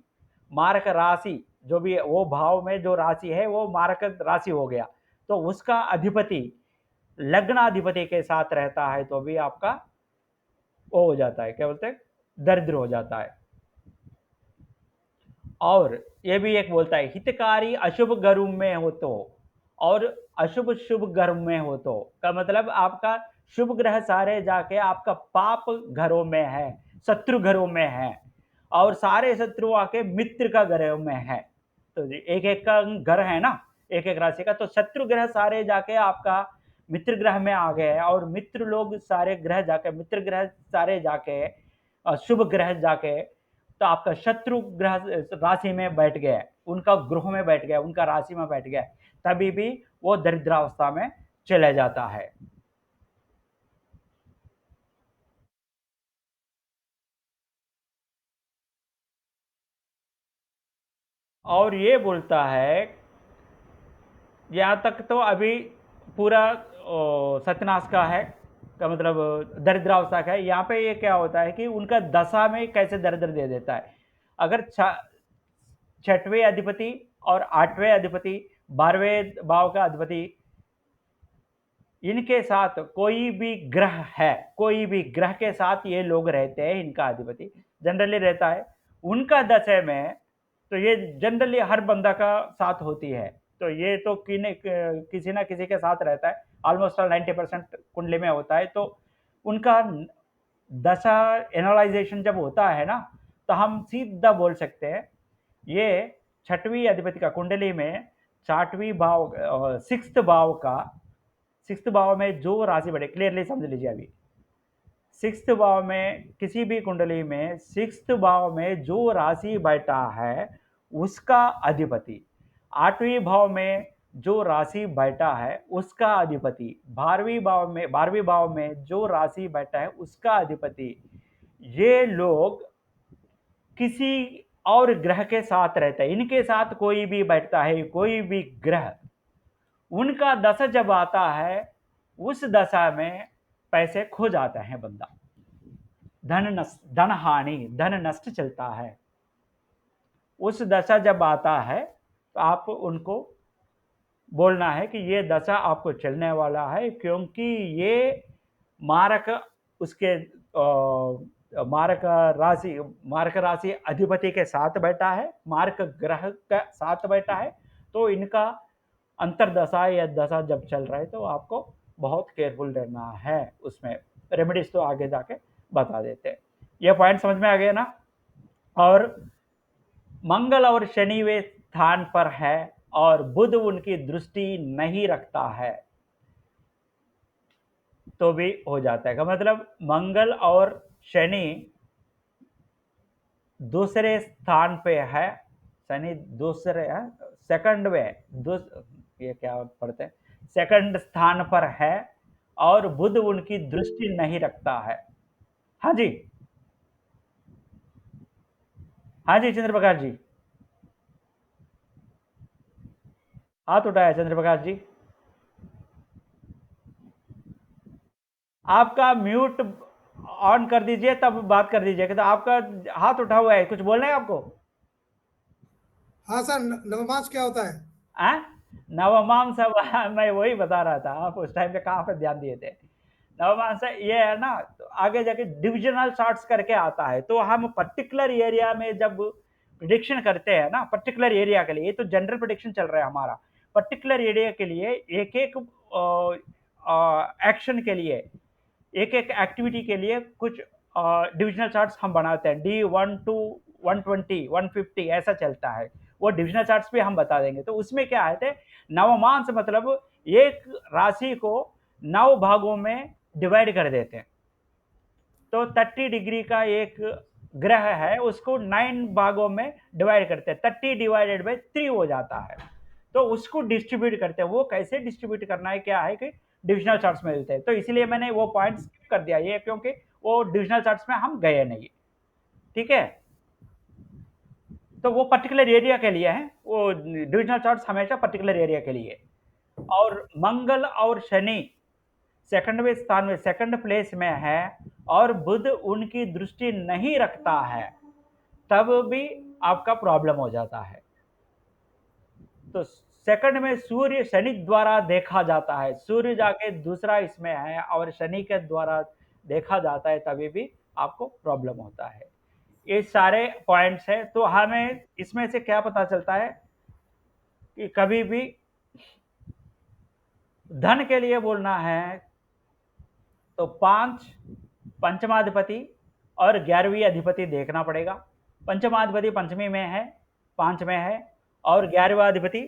मारक राशि जो भी वो भाव में जो राशि है वो मारक राशि हो गया, तो उसका अधिपति लग्नाधिपति के साथ रहता है तो भी आपका वो हो जाता है, क्या बोलते हैं, दरिद्र हो जाता है। और ये भी एक बोलता है हितकारी अशुभ गर्भ में हो तो और अशुभ शुभ गर्भ में हो तो, का मतलब आपका शुभ ग्रह सारे जाके आपका पाप घरों में है, शत्रु घरों में है, और सारे शत्रु आके मित्र का ग्रह में है। तो एक एक का घर है ना, एक एक राशि का, तो शत्रु ग्रह सारे जाके आपका मित्र ग्रह में आ गए, और मित्र लोग सारे ग्रह जाके मित्र ग्रह सारे जाके शुभ ग्रह जाके तो आपका शत्रु ग्रह राशि में बैठ गया, उनका ग्रह में बैठ गया, उनका राशि में बैठ गया, तभी भी वो दरिद्रावस्था में चला जाता है। और ये बोलता है यहाँ तक तो अभी पूरा सत्यानाश का है, का मतलब दरिद्रावस्था का है। यहाँ पे ये क्या होता है कि उनका दशा में कैसे दरिद्र दे देता है। अगर 6वें अधिपति और 8वें अधिपति 12वें भाव का अधिपति इनके साथ कोई भी ग्रह है, कोई भी ग्रह के साथ ये लोग रहते हैं, इनका अधिपति जनरली रहता है उनका दशा में, तो ये जनरली हर बंदा का साथ होती है। तो ये तो किसी ना किसी के साथ रहता है, ऑलमोस्ट 90% कुंडली में होता है। तो उनका दशा एनालाइजेशन जब होता है ना, तो हम सीधा बोल सकते हैं ये 6वीं अधिपति का कुंडली में 6वीं भाव 6th भाव में जो राशि बढ़े, क्लियरली समझ लीजिए। अभी 6th भाव में किसी भी कुंडली में 6th भाव में जो राशि बैठा है उसका अधिपति, 8वीं भाव में जो राशि बैठा है उसका अधिपति, 12वीं भाव में जो राशि बैठा है उसका अधिपति, ये लोग किसी और ग्रह के साथ रहते हैं। इनके साथ कोई भी बैठता है, कोई भी ग्रह, उनका दशा जब आता है उस दशा में पैसे खो जाता है बंदा, धन हानि, धन नष्ट चलता है। उस दशा जब आता है तो आप उनको बोलना है कि ये दशा आपको चलने वाला है, क्योंकि ये मारक उसके मारक राशि अधिपति के साथ बैठा है, मारक ग्रह के साथ बैठा है। तो इनका अंतरदशा या दशा जब चल रहा है तो आपको बहुत केयरफुल रहना है। उसमें रेमेडीज तो आगे जाके बता देते हैं। ये पॉइंट समझ में आ गया ना। और मंगल और शनि वे स्थान पर है और बुध उनकी दृष्टि नहीं रखता है तो भी हो जाता है। का मतलब मंगल और शनि दूसरे स्थान पे है, शनि दूसरे है, सेकंड में ये क्या पढ़ते हैं, सेकंड स्थान पर है और बुध उनकी दृष्टि नहीं रखता है। हाँ जी, हाँ जी चंद्रप्रकाश जी, हाथ उठाया चंद्रप्रकाश जी। आपका म्यूट ऑन कर दीजिए तब बात कर दीजिए। तो आपका हाथ उठा हुआ है, कुछ बोलना है आपको? हाँ सर, नवमास क्या होता है? नवमांश मैं वही बता रहा था, आप उस टाइम पे कहाँ पे ध्यान दिए थे। नवमांश ये है ना, तो आगे जाके डिविजनल चार्ट्स करके आता है। तो हम पर्टिकुलर एरिया में जब प्रिडिक्शन करते हैं ना, पर्टिकुलर एरिया के लिए, ये तो जनरल प्रिडिक्शन चल रहा है हमारा, पर्टिकुलर एरिया के लिए एक एक एक्शन के लिए, एक एक एक्टिविटी के लिए कुछ डिविजनल चार्ट्स हम बनाते हैं। D1 to 120 150 ऐसा चलता है, वो डिविजनल चार्ट्स पे हम बता देंगे। तो उसमें क्या है थे, नवमांश मतलब एक राशि को 9 भागों में डिवाइड कर देते हैं। तो 30 डिग्री का एक ग्रह है, उसको 9 भागों में डिवाइड करते हैं, 30 डिवाइडेड बाई 3 हो जाता है। तो उसको डिस्ट्रीब्यूट करते हैं। वो कैसे डिस्ट्रीब्यूट करना है, क्या है कि डिविजनल चार्ट्स में मिलते हैं। तो इसलिए मैंने वो पॉइंट स्किप कर दिया, ये क्योंकि वो डिविजनल चार्ट्स में हम गए नहीं। ठीक है, तो वो पर्टिकुलर एरिया के लिए है, वो डिविजनल चार्ट्स हमेशा पर्टिकुलर एरिया के लिए। और मंगल और शनि सेकंडवें स्थान में, सेकंड प्लेस में है और बुध उनकी दृष्टि नहीं रखता है, तब भी आपका प्रॉब्लम हो जाता है। तो सेकंड में सूर्य शनि द्वारा देखा जाता है, सूर्य जाके दूसरा इसमें है और शनि के द्वारा देखा जाता है, तभी भी आपको प्रॉब्लम होता है। ये सारे पॉइंट्स है। तो हमें इसमें से क्या पता चलता है कि कभी भी धन के लिए बोलना है तो 5 पंचमाधिपति और 11वीं अधिपति देखना पड़ेगा। पंचमाधिपति पंचमी में है, 5 में है, और 11वां अधिपति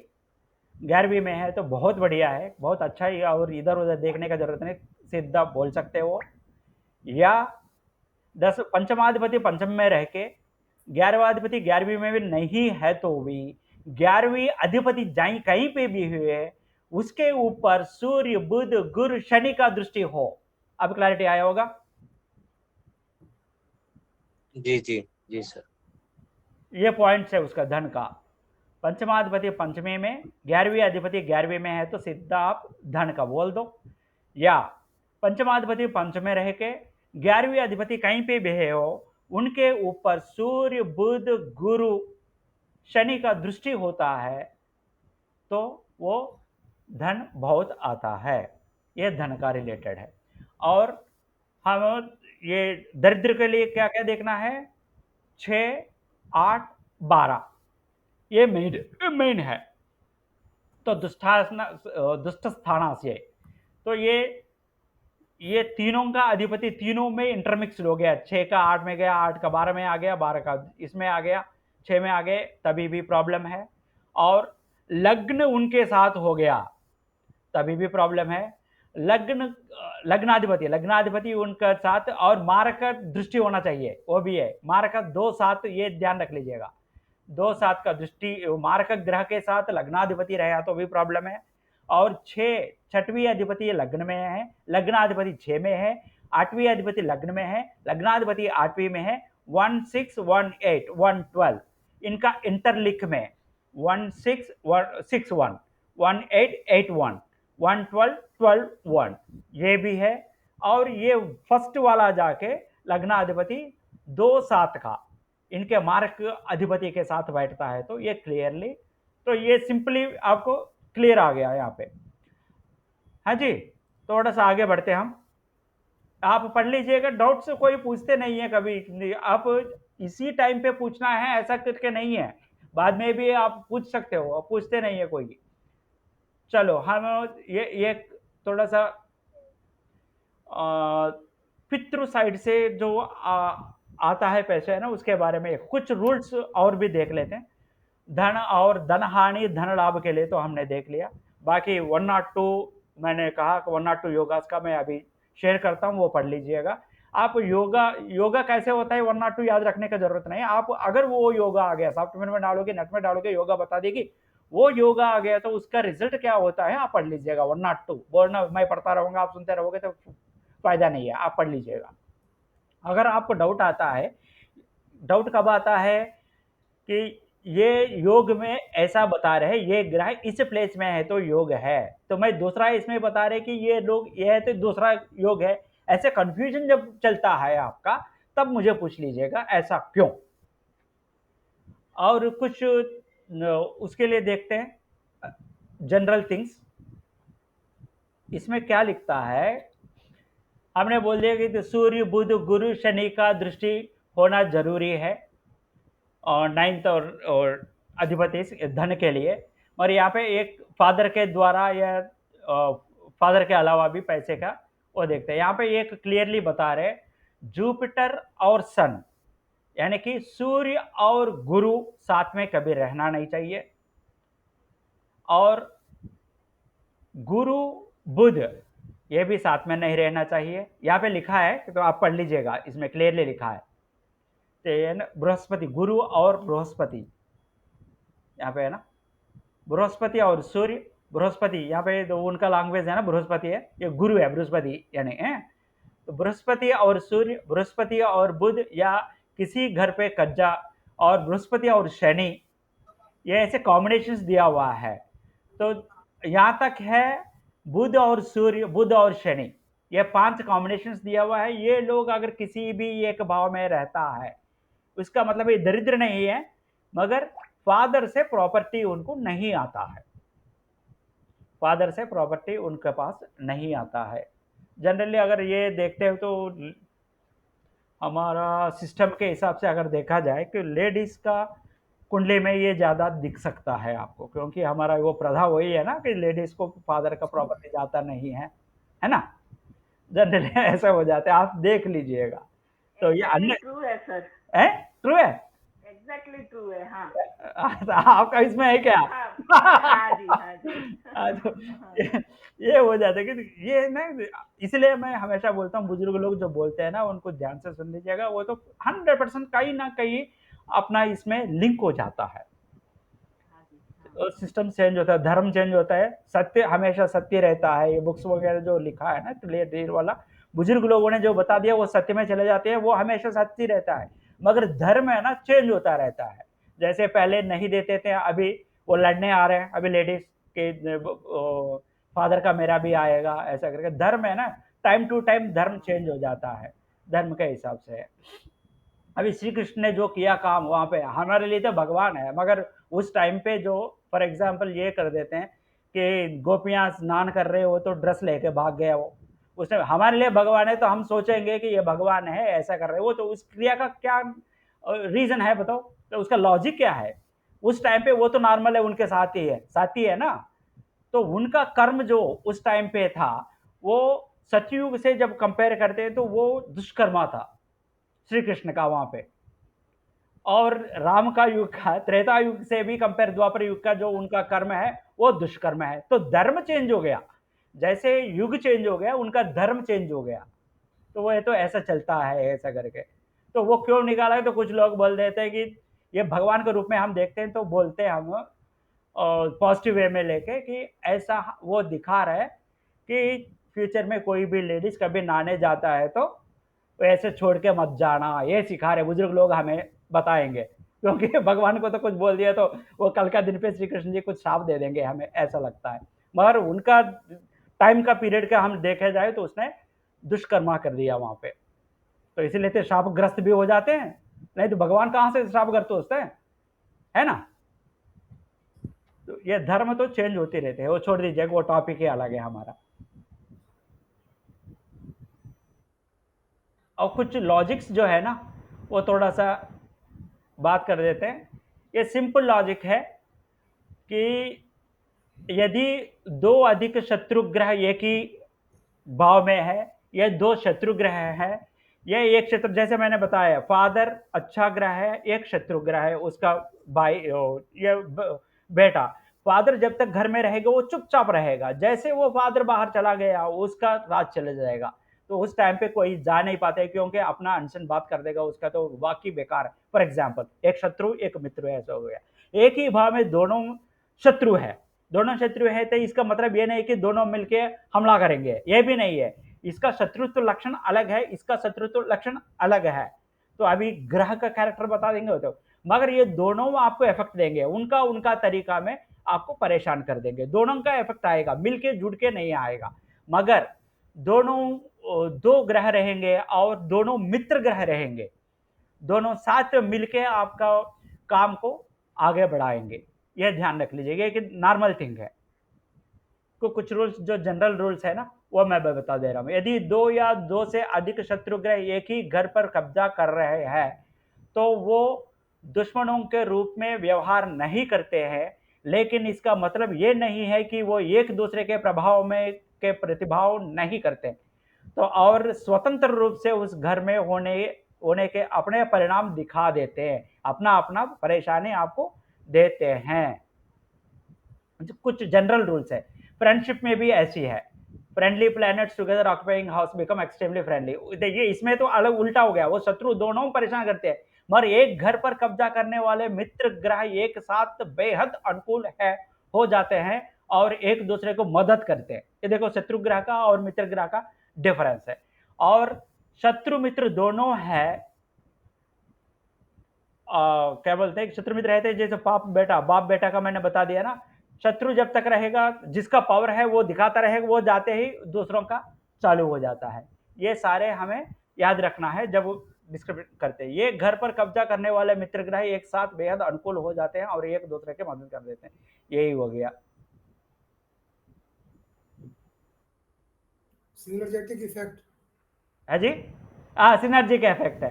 11वीं में है, तो बहुत बढ़िया है, बहुत अच्छा ही। और इधर उधर देखने का जरूरत नहीं, सीधा बोल सकते हो। या 10 पंचमाधिपति पंचम में रह के 11वां अधिपति 11वीं में भी नहीं है तो भी 11वीं अधिपति जाई कहीं पे भी हुए, उसके ऊपर सूर्य बुध गुरु शनि का दृष्टि हो। अब क्लैरिटी आया होगा? जी जी जी सर। ये पॉइंट्स है उसका धन का। पंचमाधिपति पंचमी में, 11वीं अधिपति 11वीं में है, तो सीधा आप धन का बोल दो। या पंचमाधिपति पंच में रह के 11वीं अधिपति कहीं पे भी है हो, उनके ऊपर सूर्य बुध गुरु शनि का दृष्टि होता है तो वो धन बहुत आता है। ये धन का रिलेटेड है। और हम ये दरिद्र के लिए क्या क्या देखना है, 6, 8, 12 ये मेन है। तो दुष्ट स्थानास्य, तो ये तीनों का अधिपति तीनों में इंटरमिक्स्ड हो गया। 6 का 8 में गया, 8 का 12 में आ गया, 12 का इसमें आ गया, 6 में आ गए, तभी भी प्रॉब्लम है। और लग्न उनके साथ हो गया तभी भी प्रॉब्लम है। लग्नाधिपति उनके साथ और मारक का दृष्टि होना चाहिए, वो भी है। मारक 2-7 ये ध्यान रख लीजिएगा, 2-7 का दृष्टि मारक ग्रह के साथ लग्नाधिपति रहा तो भी प्रॉब्लम है। और 6वीं अधिपति लग्न में है, लग्नाधिपति 6 में है, 8वीं अधिपति लग्न में है, लग्नाधिपति 8वीं में है। 1, 6, 1, 8, 1, 12 इनका इंटरलिंक में 1, 6, 6, 1, 1, 8, 8, 1, 1, 12, 12, 1 ये भी है। और ये फर्स्ट वाला जाके लग्नाधिपति 2-7 का इनके मार्क अधिपति के साथ बैठता है। तो ये क्लियरली, तो ये सिंपली आपको क्लियर आ गया यहाँ पे। हाँ जी, थोड़ा सा आगे बढ़ते हैं हम। आप पढ़ लीजिएगा, डाउट से कोई पूछते नहीं है कभी, आप इसी टाइम पे पूछना है ऐसा करके नहीं है, बाद में भी आप पूछ सकते हो, पूछते नहीं है कोई। चलो हम ये थोड़ा सा पितृ साइड से जो आता है पैसे है ना, उसके बारे में कुछ रूल्स और भी देख लेते हैं। धन और धन हानि धन लाभ के लिए तो हमने देख लिया। बाकी 102 मैंने कहा कि 102 योगास का मैं अभी शेयर करता हूँ, वो पढ़ लीजिएगा आप। योगा कैसे होता है 102 याद रखने की जरूरत नहीं है। आप अगर वो योगा आ गया, सॉफ्टवेयर में डालोगे, नेट में डालोगे, योगा बता देगी, वो योगा आ गया तो उसका रिजल्ट क्या होता है आप पढ़ लीजिएगा। 102 बोलना मैं पढ़ता रहूंगा, आप सुनते रहोगे तो फायदा नहीं है, आप पढ़ लीजिएगा। अगर आपको डाउट आता है, डाउट कब आता है कि ये योग में ऐसा बता रहे ये ग्रह इस प्लेस में है तो योग है, तो मैं दूसरा इसमें बता रहे कि ये लोग ये है तो दूसरा योग है, ऐसे कंफ्यूजन जब चलता है आपका तब मुझे पूछ लीजिएगा ऐसा क्यों। और कुछ उसके लिए देखते हैं जनरल थिंग्स। इसमें क्या लिखता है, हमने बोल दिया कि सूर्य बुध गुरु शनि का दृष्टि होना जरूरी है और 9th और अधिपति धन के लिए। और यहाँ पे एक फादर के द्वारा या फादर के अलावा भी पैसे का वो देखते हैं। यहाँ पे एक क्लियरली बता रहे जुपिटर और सन, यानी कि सूर्य और गुरु साथ में कभी रहना नहीं चाहिए। और गुरु बुध ये भी साथ में नहीं रहना चाहिए। यहाँ पे लिखा है तो आप पढ़ लीजिएगा, इसमें क्लियरली लिखा है। बृहस्पति, गुरु और बृहस्पति यहाँ पे है ना, बृहस्पति और सूर्य, बृहस्पति यहाँ पे तो उनका लैंग्वेज है ना, बृहस्पति है, ये गुरु है बृहस्पति यानी है। तो बृहस्पति और सूर्य, बृहस्पति और बुध, या किसी घर पे कज्जा, और बृहस्पति और शनि, ये ऐसे कॉम्बिनेशंस दिया हुआ है। तो यहाँ तक है बुध और सूर्य, बुध और शनि, ये 5 कॉम्बिनेशंस दिया हुआ है। ये लोग अगर किसी भी एक भाव में रहता है उसका मतलब ये दरिद्र नहीं है, मगर फादर से प्रॉपर्टी उनको नहीं आता है, फादर से प्रॉपर्टी उनके पास नहीं आता है। जनरली अगर ये देखते हो तो हमारा सिस्टम के हिसाब से अगर देखा जाए कि लेडीज का कुंडली में ये ज़्यादा दिख सकता है आपको, क्योंकि हमारा वो प्रथा वही है ना कि लेडीज को फादर का प्रॉपर्टी जाता नहीं है ना, जनरली ऐसा हो जाता है, आप देख लीजिएगा। तो ये अन्य ट्रू है सर, है, ट्रू है, एग्जैक्टली ट्रू है। हाँ आपका इसमें है क्या? हाँ जी, हाँ जी। तो ये हो जाता है कि ये ना, इसलिए मैं हमेशा बोलता हूँ बुजुर्ग लोग जो बोलते हैं ना उनको ध्यान से सुन लीजिएगा, वो तो 100% कहीं ना कहीं अपना इसमें लिंक हो जाता है। सिस्टम चेंज होता है, धर्म चेंज होता है, सत्य हमेशा सत्य रहता है। ये बुक्स वगैरह जो लिखा है ना क्लियर वाला, बुजुर्ग लोगों ने जो बता दिया वो सत्य में चले जाते हैं, वो हमेशा सत्य रहता है। मगर धर्म है ना चेंज होता रहता है, जैसे पहले नहीं देते थे, अभी वो लड़ने आ रहे हैं, अभी लेडीज के फादर का मेरा भी आएगा, ऐसा करके धर्म है ना टाइम टू टाइम धर्म चेंज हो जाता है, धर्म के हिसाब से है। अभी श्री कृष्ण ने जो किया काम वहाँ पे हमारे लिए तो भगवान है, मगर उस टाइम पे जो फॉर एग्जाम्पल ये कर देते हैं कि गोपियाँ स्नान कर रहे हो तो ड्रेस लेके भाग गया वो, उसने हमारे लिए भगवान है तो हम सोचेंगे कि ये भगवान है ऐसा कर रहे हो, तो उस क्रिया का क्या रीजन है बताओ, तो उसका लॉजिक क्या है? उस टाइम पे वो तो नॉर्मल है, उनके साथ ही है ना, तो उनका कर्म जो उस टाइम पे था वो सतयुग से जब कंपेयर करते हैं तो वो दुष्कर्मा था श्री कृष्ण का वहां पे, और राम का युग का त्रेता युग से भी कंपेयर द्वापर युग का जो उनका कर्म है वो दुष्कर्म है। तो धर्म चेंज हो गया, जैसे युग चेंज हो गया उनका धर्म चेंज हो गया। तो वो ये तो ऐसा चलता है ऐसा करके, तो वो क्यों निकाला है? तो कुछ लोग बोल देते हैं कि ये भगवान के रूप में हम देखते हैं, तो बोलते हैं हम पॉजिटिव वे में लेके कि ऐसा वो दिखा रहा है कि फ्यूचर में कोई भी लेडीज कभी नहाने जाता है तो ऐसे छोड़ के मत जाना, ये सिखा रहे बुजुर्ग लोग हमें बताएंगे, क्योंकि भगवान को तो कुछ बोल दिया तो वो कल का दिन पे श्री कृष्ण जी कुछ श्राप दे देंगे हमें, ऐसा लगता है। मगर उनका टाइम का पीरियड का हम देखे जाए तो उसने दुष्कर्मा कर दिया वहां पे, तो इसीलिए तो श्रापग्रस्त भी हो जाते हैं, नहीं तो भगवान कहाँ से श्रापग्रस्त होते हैं, है ना। तो ये धर्म तो चेंज होते रहते हैं, वो छोड़ दीजिए, वो टॉपिक ही अलग है हमारा। और कुछ लॉजिक्स जो है ना वो थोड़ा सा बात कर देते हैं। ये सिंपल लॉजिक है कि यदि दो अधिक शत्रु ग्रह एक ही भाव में है, या दो शत्रु ग्रह है, या एक शत्रु, जैसे मैंने बताया फादर अच्छा ग्रह है, एक शत्रु ग्रह है उसका भाई ये बेटा, फादर जब तक घर में रहेगा वो चुपचाप रहेगा, जैसे वो फादर बाहर चला गया उसका राज चले जाएगा, तो उस टाइम पे कोई जा नहीं पाते क्योंकि अपना अनशन बात कर देगा उसका तो वाकई बेकार है। फॉर एग्जाम्पल एक शत्रु एक मित्र ऐसा हो गया, एक ही भाव में दोनों शत्रु है, दोनों शत्रु है तो इसका मतलब ये नहीं कि दोनों मिलके हमला करेंगे, ये भी नहीं है, इसका शत्रुत्व लक्षण अलग है, इसका शत्रुत्व लक्षण अलग है। तो अभी ग्रह का कैरेक्टर बता देंगे तो, मगर ये दोनों आपको इफेक्ट देंगे, उनका उनका तरीका में आपको परेशान कर देंगे, दोनों का इफेक्ट आएगा, मिलके जुड़ के नहीं आएगा। मगर दोनों दो ग्रह रहेंगे और दोनों मित्र ग्रह रहेंगे, दोनों साथ मिलके आपका काम को आगे बढ़ाएंगे, यह ध्यान रख लीजिएगा कि नॉर्मल थिंग है। तो कुछ रूल्स जो जनरल रूल्स है ना वो मैं बता दे रहा हूँ। यदि दो या दो से अधिक शत्रु ग्रह एक ही घर पर कब्जा कर रहे हैं तो वो दुश्मनों के रूप में व्यवहार नहीं करते हैं, लेकिन इसका मतलब ये नहीं है कि वो एक दूसरे के प्रभाव में के प्रतिभाव नहीं करते, तो और स्वतंत्र रूप से उस घर में होने के अपने परिणाम दिखा देते हैं, अपना अपना परेशानी आपको देते हैं। कुछ जनरल रूल्स है, फ्रेंडशिप में भी ऐसी है, friendly planets together occupying house become extremely friendly. देखिए इसमें तो अलग उल्टा हो गया, वो शत्रु दोनों परेशान करते हैं, मगर एक घर पर कब्जा करने वाले मित्र ग्रह एक साथ बेहद अनुकूल है हो जाते हैं और एक दूसरे को मदद करते हैं। ये देखो शत्रु ग्रह का और मित्र ग्रह का डिफरेंस है। और शत्रु मित्र दोनों है, क्या बोलते हैं, शत्रु मित्र रहते हैं जैसे बाप बेटा का मैंने बता दिया ना, शत्रु जब तक रहेगा जिसका पावर है वो दिखाता रहेगा, वो जाते ही दूसरों का चालू हो जाता है। ये सारे हमें याद रखना है जब डिस्क्रिप्ट करते हैं। ये घर पर कब्जा करने वाले मित्र ग्रह एक साथ बेहद अनुकूल हो जाते हैं और एक दूसरे की मदद कर देते हैं, यही हो गया। सिनर्जेटिक इफेक्ट है जी, हाँ सिनर्जी का इफेक्ट है।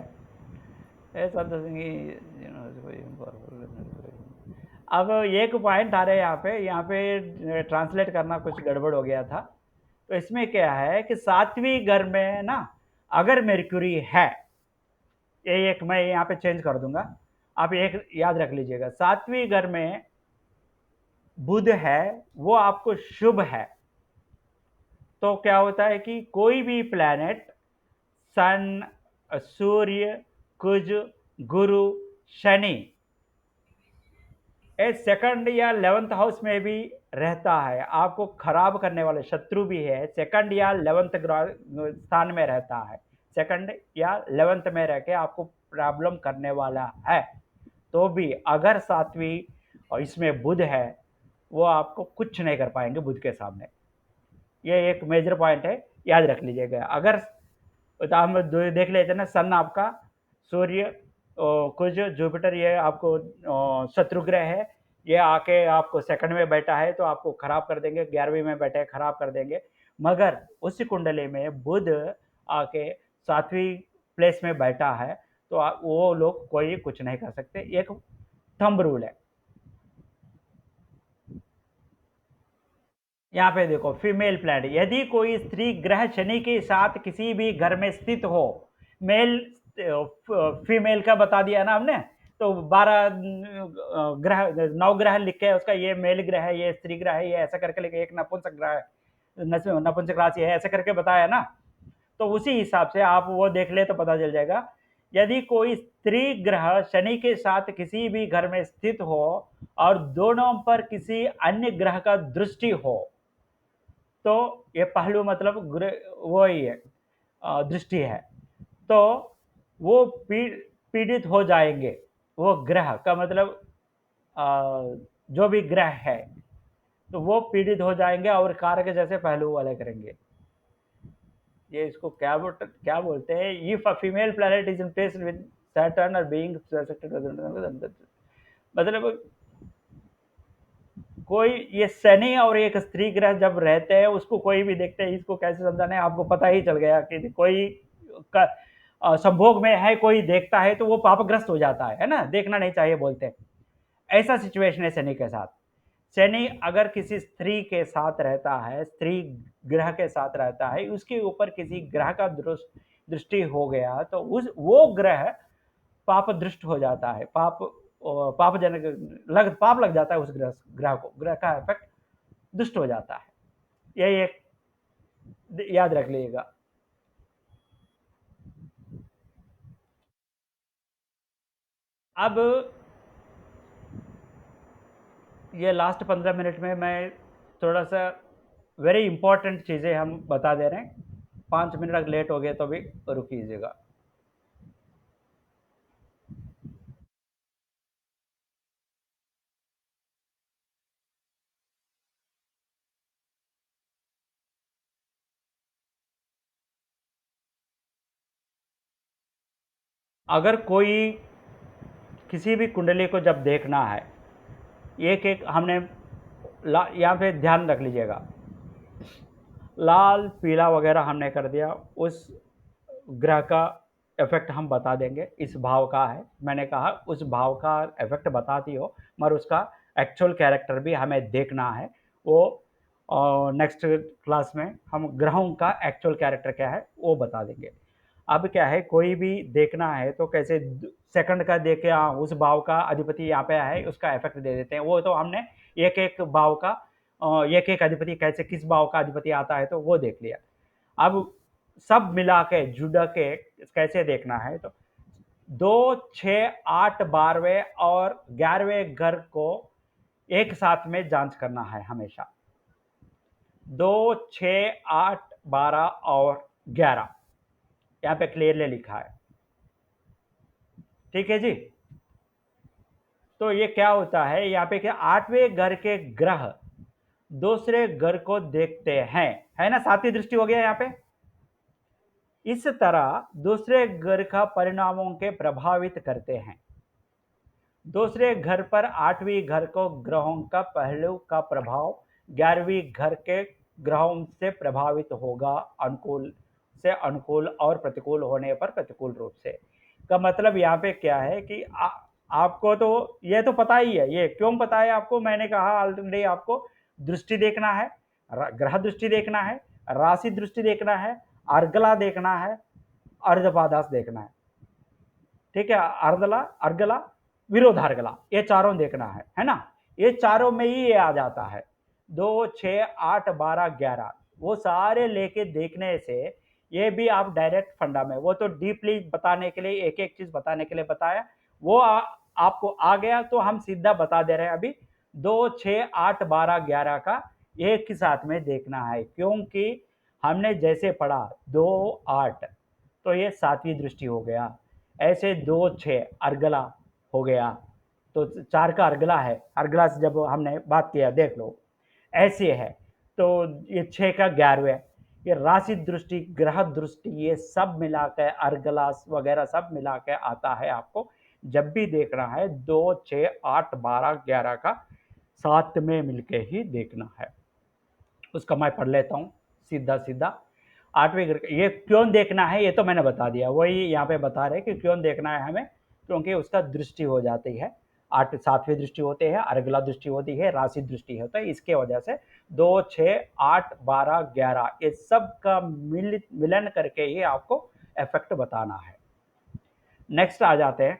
अब एक पॉइंट आ रहा है यहाँ पे ट्रांसलेट करना कुछ गड़बड़ हो गया था। तो इसमें क्या है कि सातवीं घर में ना अगर मेर्क्यूरी है, ये एक मैं यहाँ पे चेंज कर दूंगा, आप एक याद रख लीजिएगा, सातवीं घर में बुध है वो आपको शुभ है। तो क्या होता है कि कोई भी प्लैनेट सन, सूर्य, कुज, गुरु, शनि सेकंड या 11th हाउस में भी रहता है, आपको खराब करने वाले शत्रु भी है, सेकंड या 11th स्थान में रहता है, सेकंड या 11th में रह के आपको प्रॉब्लम करने वाला है। तो भी अगर सातवीं और इसमें बुध है वो आपको कुछ नहीं कर पाएंगे बुध के सामने। ये एक मेजर पॉइंट है याद रख लीजिएगा। अगर तो हम देख लेते हैं ना, सन आपका, सूर्य, कुछ, जुपिटर, ये आपको शत्रु ग्रह है। ये आके आपको सेकंड में बैठा है तो आपको खराब कर देंगे, 11वीं में बैठे खराब कर देंगे। मगर उस कुंडली में बुध आके 7वीं प्लेस में बैठा है तो वो लोग कोई कुछ नहीं कर सकते। एक थंब रूल है। यहाँ पे देखो, फीमेल प्लैनेट, यदि कोई स्त्री ग्रह शनि के साथ किसी भी घर में स्थित हो, मेल फीमेल का बता दिया ना हमने, तो 12 ग्रह, 9 ग्रह लिखे है उसका, ये मेल ग्रह है, ये स्त्री ग्रह है, ये ऐसा करके लिखे, एक नपुंसक ग्रह है, नपुंसक राशि है, ऐसा करके बताया ना। तो उसी हिसाब से आप वो देख ले तो पता चल जाएगा। यदि कोई स्त्री ग्रह शनि के साथ किसी भी घर में स्थित हो और दोनों पर किसी अन्य ग्रह का दृष्टि हो, तो ये पहलू मतलब वो ही है, दृष्टि है, तो वो पीड़ित हो जाएंगे। वो ग्रह का मतलब जो भी ग्रह है तो वो पीड़ित हो जाएंगे और कारक जैसे पहलू वाले करेंगे। ये इसको क्या बोलते हैं, if a female planet is in place with Saturn और बीइंग मतलब कोई, ये शनि और एक स्त्री ग्रह जब रहते हैं, उसको कोई भी देखते हैं, इसको कैसे समझाना है आपको पता ही चल गया कि कोई संभोग में है, कोई देखता है तो वो पापग्रस्त हो जाता है ना, देखना नहीं चाहिए बोलते हैं। ऐसा सिचुएशन है शनि के साथ। शनि अगर किसी स्त्री के साथ रहता है, स्त्री ग्रह के साथ रहता है, उसके ऊपर किसी ग्रह का दृष्टि हो गया तो वो ग्रह पाप दृष्ट हो जाता है, पाप लग जाता है उस ग्रह को, ग्रह का इफेक्ट दुष्ट हो जाता है। यही एक याद रख लीजिएगा। अब ये लास्ट 15 मिनट में मैं थोड़ा सा वेरी इंपॉर्टेंट चीज़ें हम बता दे रहे हैं। 5 मिनट अगर लेट हो गए तो भी रुक कीजिएगा। अगर कोई किसी भी कुंडली को जब देखना है, एक एक हमने यहाँ पे ध्यान रख लीजिएगा, लाल पीला वगैरह हमने कर दिया, उस ग्रह का इफेक्ट हम बता देंगे, इस भाव का है, मैंने कहा उस भाव का इफेक्ट बताती हो, मगर उसका एक्चुअल कैरेक्टर भी हमें देखना है। वो नेक्स्ट क्लास में हम ग्रहों का एक्चुअल कैरेक्टर क्या है वो बता देंगे। अब क्या है, कोई भी देखना है तो कैसे सेकंड का देख के, हाँ उस भाव का अधिपति यहाँ पे है, उसका इफेक्ट दे देते हैं। वो तो हमने एक एक भाव का, एक एक अधिपति कैसे, किस भाव का अधिपति आता है तो वो देख लिया। अब सब मिला के जुड़ के कैसे देखना है, तो 2, 6, 8, 12वें और 11वें घर को एक साथ में जांच करना है हमेशा। 2, 6, 8, 12 और 11 यहाँ पे क्लियरली लिखा है, ठीक है जी। तो ये क्या होता है, यहाँ पे क्या 8वें घर के ग्रह दूसरे घर को देखते हैं, है ना, 7वीं दृष्टि हो गया यहाँ पे। इस तरह दूसरे घर का परिणामों के प्रभावित करते हैं। दूसरे घर पर 8वीं घर को ग्रहों का पहलू का प्रभाव 11वीं घर के ग्रहों से प्रभावित होगा, अनुकूल से अनुकूल और प्रतिकूल होने पर प्रतिकूल रूप से। का मतलब यहाँ पे क्या है कि आपको तो ये तो पता ही है, ये क्यों पता है आपको, मैंने कहा ऑलरेडी, आपको दृष्टि देखना है, ग्रह दृष्टि देखना है, राशि दृष्टि देखना है, अर्गला देखना है, अर्धपादास देखना है, ठीक है, अर्गला, अर्गला, विरोधार्गला, ये चारों देखना है ना। ये चारों में ही ये आ जाता है, 2, 6, 8, 12, 11, वो सारे लेके देखने से ये भी आप डायरेक्ट फंडा में, वो तो डीपली बताने के लिए, एक एक चीज बताने के लिए बताया, वो आपको आ गया तो हम सीधा बता दे रहे हैं अभी। 2, 6, 8, 12, 11 का एक ही साथ में देखना है, क्योंकि हमने जैसे पढ़ा 2, 8 तो ये 7वीं दृष्टि हो गया, ऐसे 2, 6 अर्गला हो गया, तो 4 का अर्गला है, अर्गला से जब हमने बात किया देख लो ऐसे है, तो ये 6 का 11वें, ये राशि दृष्टि, ग्रह दृष्टि, ये सब मिला के अर्गलास वगैरह सब मिला के आता है। आपको जब भी देखना है 2, 6, 8, 12, 11 का साथ में मिलके ही देखना है। उसका मैं पढ़ लेता हूँ सीधा सीधा। 8वें ग्रह ये क्यों देखना है ये तो मैंने बता दिया, वही यहाँ पे बता रहे कि क्यों देखना है हमें, क्योंकि उसका दृष्टि हो जाती है। 7वीं दृष्टि होती है, अर्गला दृष्टि होती है, राशि दृष्टि होता है। इसके वजह से 2, 6, 8, 12, 11 ये सब का मिलन करके ही आपको इफेक्ट बताना है। नेक्स्ट आ जाते हैं।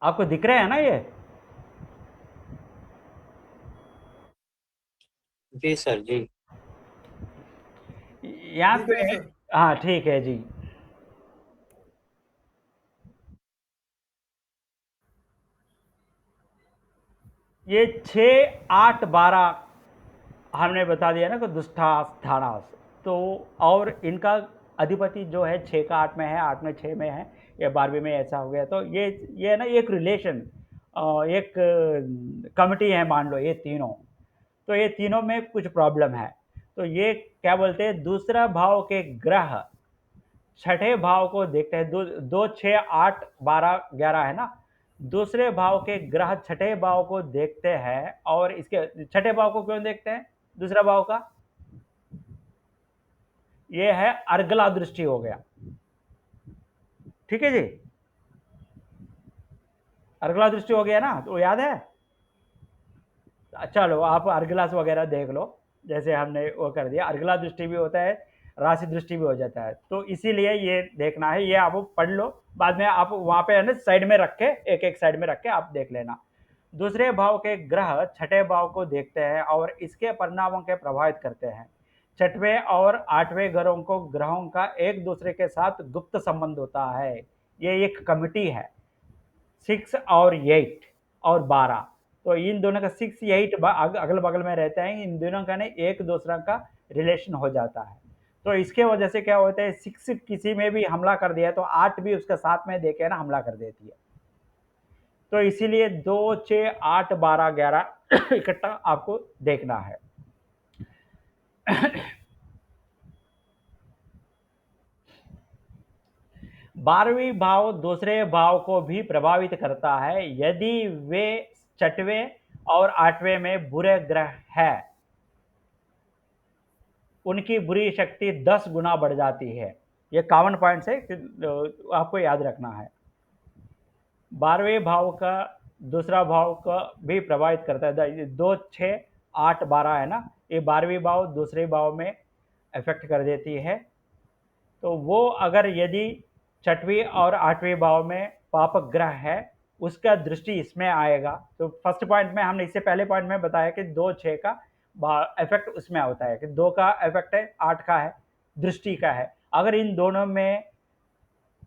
आपको दिख रहे हैं ना ये? जी सर जी। यहाँ दिख पे रहा है सर। हाँ ठीक है जी। ये 6, 8, 12 हमने बता दिया ना कि दुष्टास धानास, तो और इनका अधिपति जो है 6 का 8 में है, 8 में 6 में है, या 12वीं में ऐसा हो गया। तो ये ना एक रिलेशन, एक कमिटी है मान लो ये तीनों, तो ये तीनों में कुछ प्रॉब्लम है। तो ये क्या बोलते हैं, दूसरा भाव के ग्रह छठे भाव को देखते हैं। 2, 6, 8, 12, 11 है ना, दूसरे भाव के ग्रह छठे भाव को देखते हैं। और इसके छठे भाव को क्यों देखते हैं दूसरा भाव का, ये है अर्गला दृष्टि हो गया। ठीक है जी, अर्गला दृष्टि हो गया ना, तो याद है। चलो आप अर्गलास वगैरह देख लो, जैसे हमने वो कर दिया। अर्गला दृष्टि भी होता है, राशि दृष्टि भी हो जाता है, तो इसीलिए ये देखना है। ये आप पढ़ लो, बाद में आप वहाँ पे है ना साइड में रख के, एक एक साइड में रख के आप देख लेना। दूसरे भाव के ग्रह छठे भाव को देखते हैं और इसके परिणामों के प्रभावित करते हैं। छठवें और 8वें ग्रहों का एक दूसरे के साथ गुप्त संबंध होता है। ये एक कमिटी है, 6 और 8 और 12, तो इन दोनों का 6, 8 अगल बगल में रहते हैं। इन दोनों का नहीं एक दूसरे का रिलेशन हो जाता है। तो इसके वजह से क्या होता है, 6 किसी में भी हमला कर दिया तो 8 भी उसके साथ में देके ना हमला कर देती है। तो इसीलिए 2, 6, 8, 12, 11 इकट्ठा आपको देखना है। 12वीं भाव दूसरे भाव को भी प्रभावित करता है यदि वे छठवें और 8वें में बुरे ग्रह है। उनकी बुरी शक्ति 10 गुना बढ़ जाती है। ये कॉमन पॉइंट्स है, आपको याद रखना है। 12वें भाव का दूसरा भाव का भी प्रभावित करता है। 2, 6, 8, 12 है ना, ये 12वीं भाव दूसरे भाव में इफेक्ट कर देती है। तो वो अगर यदि छठवीं और 8वें भाव में पाप ग्रह है, उसका दृष्टि इसमें आएगा। तो फर्स्ट पॉइंट में हमने इससे पहले पॉइंट में बताया कि 2, 6 का इफेक्ट उसमें होता है, कि 2 का इफेक्ट है, 8 का है, दृष्टि का है। अगर इन दोनों में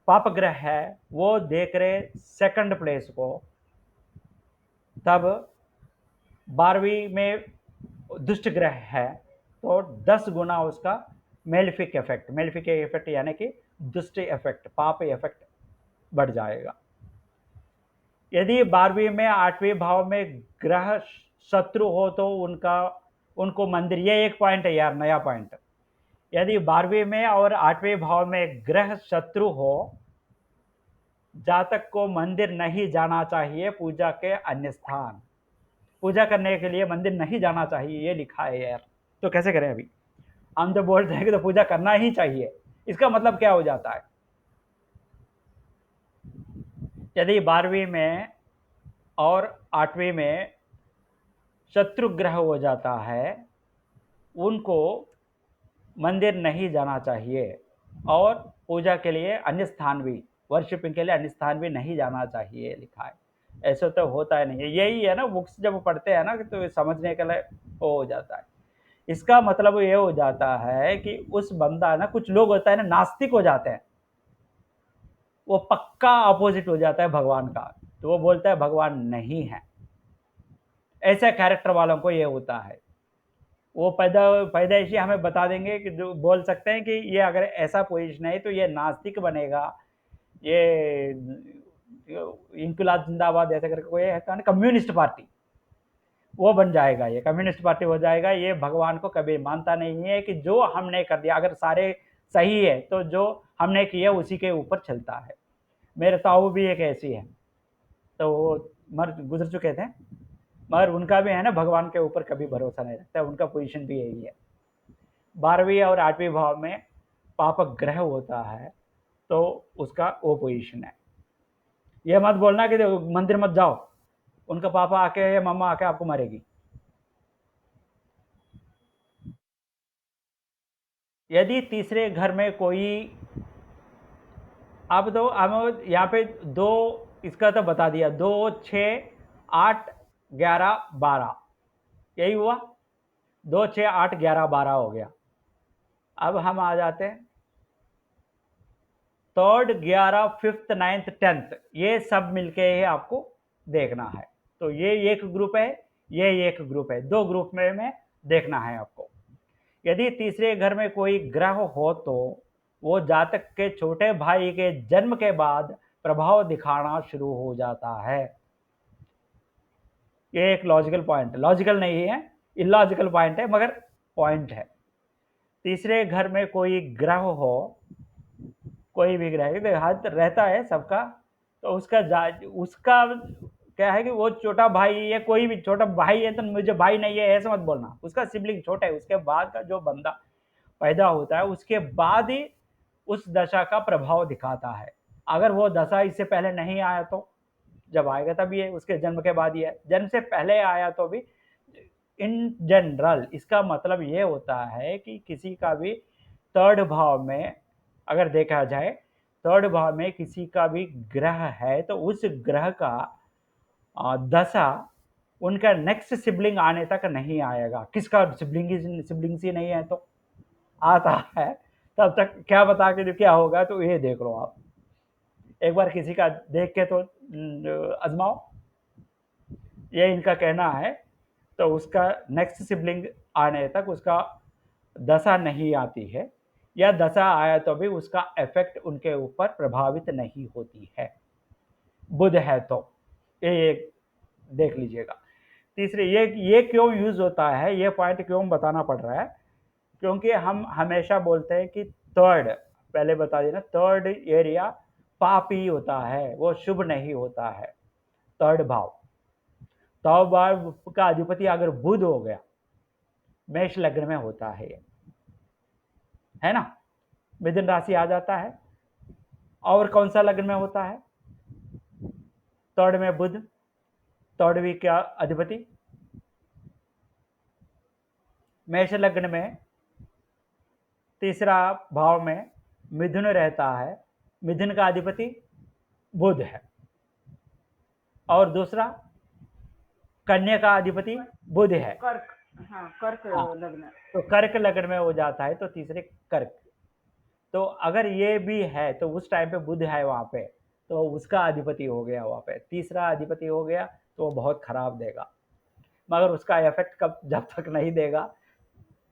पाप ग्रह है, वो देख रहे सेकंड प्लेस को, तब 12वीं में दुष्ट ग्रह है तो 10 गुना उसका मेलिफिक इफेक्ट यानी कि दुष्ट इफेक्ट, पाप इफेक्ट बढ़ जाएगा। यदि 12वीं में 8वें भाव में ग्रह शत्रु हो तो उनको मंदिर, ये एक पॉइंट है यार, नया पॉइंट। यदि 12वीं में और 8वें भाव में ग्रह शत्रु हो, जातक को मंदिर नहीं जाना चाहिए, पूजा के अन्य स्थान, पूजा करने के लिए मंदिर नहीं जाना चाहिए, ये लिखा है यार। तो कैसे करें अभी, हम जब बोलते हैं कि तो पूजा करना ही चाहिए, इसका मतलब क्या हो जाता है। यदि 12वीं में और 8वें में शत्रु ग्रह हो जाता है, उनको मंदिर नहीं जाना चाहिए और पूजा के लिए अन्य स्थान भी, वर्शिपिंग के लिए अन्य स्थान भी नहीं जाना चाहिए, लिखा है। ऐसा तो होता है नहीं, यही है ना, बुक्स जब पढ़ते हैं ना तो समझने के लिए वो हो जाता है। इसका मतलब ये हो जाता है कि उस बंदा ना, कुछ लोग होता है ना नास्तिक हो जाते हैं, वो पक्का अपोजिट हो जाता है भगवान का, तो वो बोलता है भगवान नहीं है। ऐसे कैरेक्टर वालों को ये होता है। वो पैदाइशी हमें बता देंगे कि जो बोल सकते हैं कि ये अगर ऐसा पोजीशन है तो ये नास्तिक बनेगा, ये इनकलाब जिंदाबाद ऐसा करके कोई है कम्युनिस्ट पार्टी, वो बन जाएगा, ये कम्युनिस्ट पार्टी हो जाएगा। ये भगवान को कभी मानता नहीं है कि जो हमने कर दिया, अगर सारे सही है तो जो हमने किया उसी के ऊपर चलता है। मेरे ताऊ भी एक ऐसी है, तो वो मर गुजर चुके थे, मगर उनका भी है ना, भगवान के ऊपर कभी भरोसा नहीं रखता, उनका पोजीशन भी यही है। 12वीं और 8वीं भाव में पाप ग्रह होता है, तो उसका वो पोजीशन है। ये मत बोलना कि मंदिर मत जाओ, उनका पापा आके या मम्मा आके आपको मारेगी। यदि तीसरे घर में कोई, अब तो हम यहाँ पे 2 इसका तो बता दिया, 2, 6, 8, 11, 12 यही हुआ। 2, 6, 8, 11, 12 हो गया। अब हम आ जाते हैं 3rd, 11, 5th, 9th, 10th, ये सब मिलके ही आपको देखना है। तो ये एक ग्रुप है, ये एक ग्रुप है, 2 ग्रुप में देखना है आपको। यदि तीसरे घर में कोई ग्रह हो तो वो जातक के छोटे भाई के जन्म के बाद प्रभाव दिखाना शुरू हो जाता है। ये एक लॉजिकल पॉइंट, लॉजिकल नहीं है, इलॉजिकल पॉइंट है, मगर पॉइंट है। तीसरे घर में कोई ग्रह हो, कोई भी ग्रह हाथ रहता है सबका, तो उसका क्या है कि वो छोटा भाई है, कोई भी छोटा भाई है तो मुझे भाई नहीं है ऐसा मत बोलना। उसका सिबलिंग छोटा है, उसके बाद का जो बंदा पैदा होता है उसके बाद ही उस दशा का प्रभाव दिखाता है। अगर वो दशा इससे पहले नहीं आया तो जब आएगा तब ये उसके जन्म के बाद ही है। जन्म से पहले आया तो भी इन जनरल इसका मतलब ये होता है कि किसी का भी 3rd भाव में अगर देखा जाए, 3rd भाव में किसी का भी ग्रह है तो उस ग्रह का दशा उनका नेक्स्ट सिबलिंग आने तक नहीं आएगा। किसका सिबलिंग्स ही नहीं है तो आता है, तब तक क्या बता के क्या होगा, तो ये देख लो आप एक बार किसी का देख के तो आजमाओ। ये इनका कहना है। तो उसका नेक्स्ट सिबलिंग आने तक उसका दशा नहीं आती है, या दशा आया तो भी उसका इफेक्ट उनके ऊपर प्रभावित नहीं होती है। बुध है तो ये देख लीजिएगा। तीसरे ये क्यों यूज होता है, ये पॉइंट क्यों बताना पड़ रहा है, क्योंकि हम हमेशा बोलते हैं कि 3rd, पहले बता देना, 3rd एरिया पापी होता है, वो शुभ नहीं होता है। 3rd भाव, तो भाव का अधिपति अगर बुध हो गया, मेष लग्न में होता है ये, है ना, मिथुन राशि आ जाता है। और कौन सा लग्न में होता है? 3rd में बुध, 3rd क्या अधिपति, मेष लग्न में 3रा भाव में मिथुन रहता है, मिथुन का अधिपति बुध है। और दूसरा कन्या का अधिपति बुध है, कर्क, हाँ कर्क लग्न, तो कर्क लग्न में हो जाता है, तो तीसरे कर्क। तो अगर ये भी है तो उस टाइम पे बुध है वहां पे, तो उसका अधिपति हो गया वहां पे, तीसरा अधिपति हो गया, तो वो बहुत खराब देगा। मगर उसका इफेक्ट कब, जब तक नहीं देगा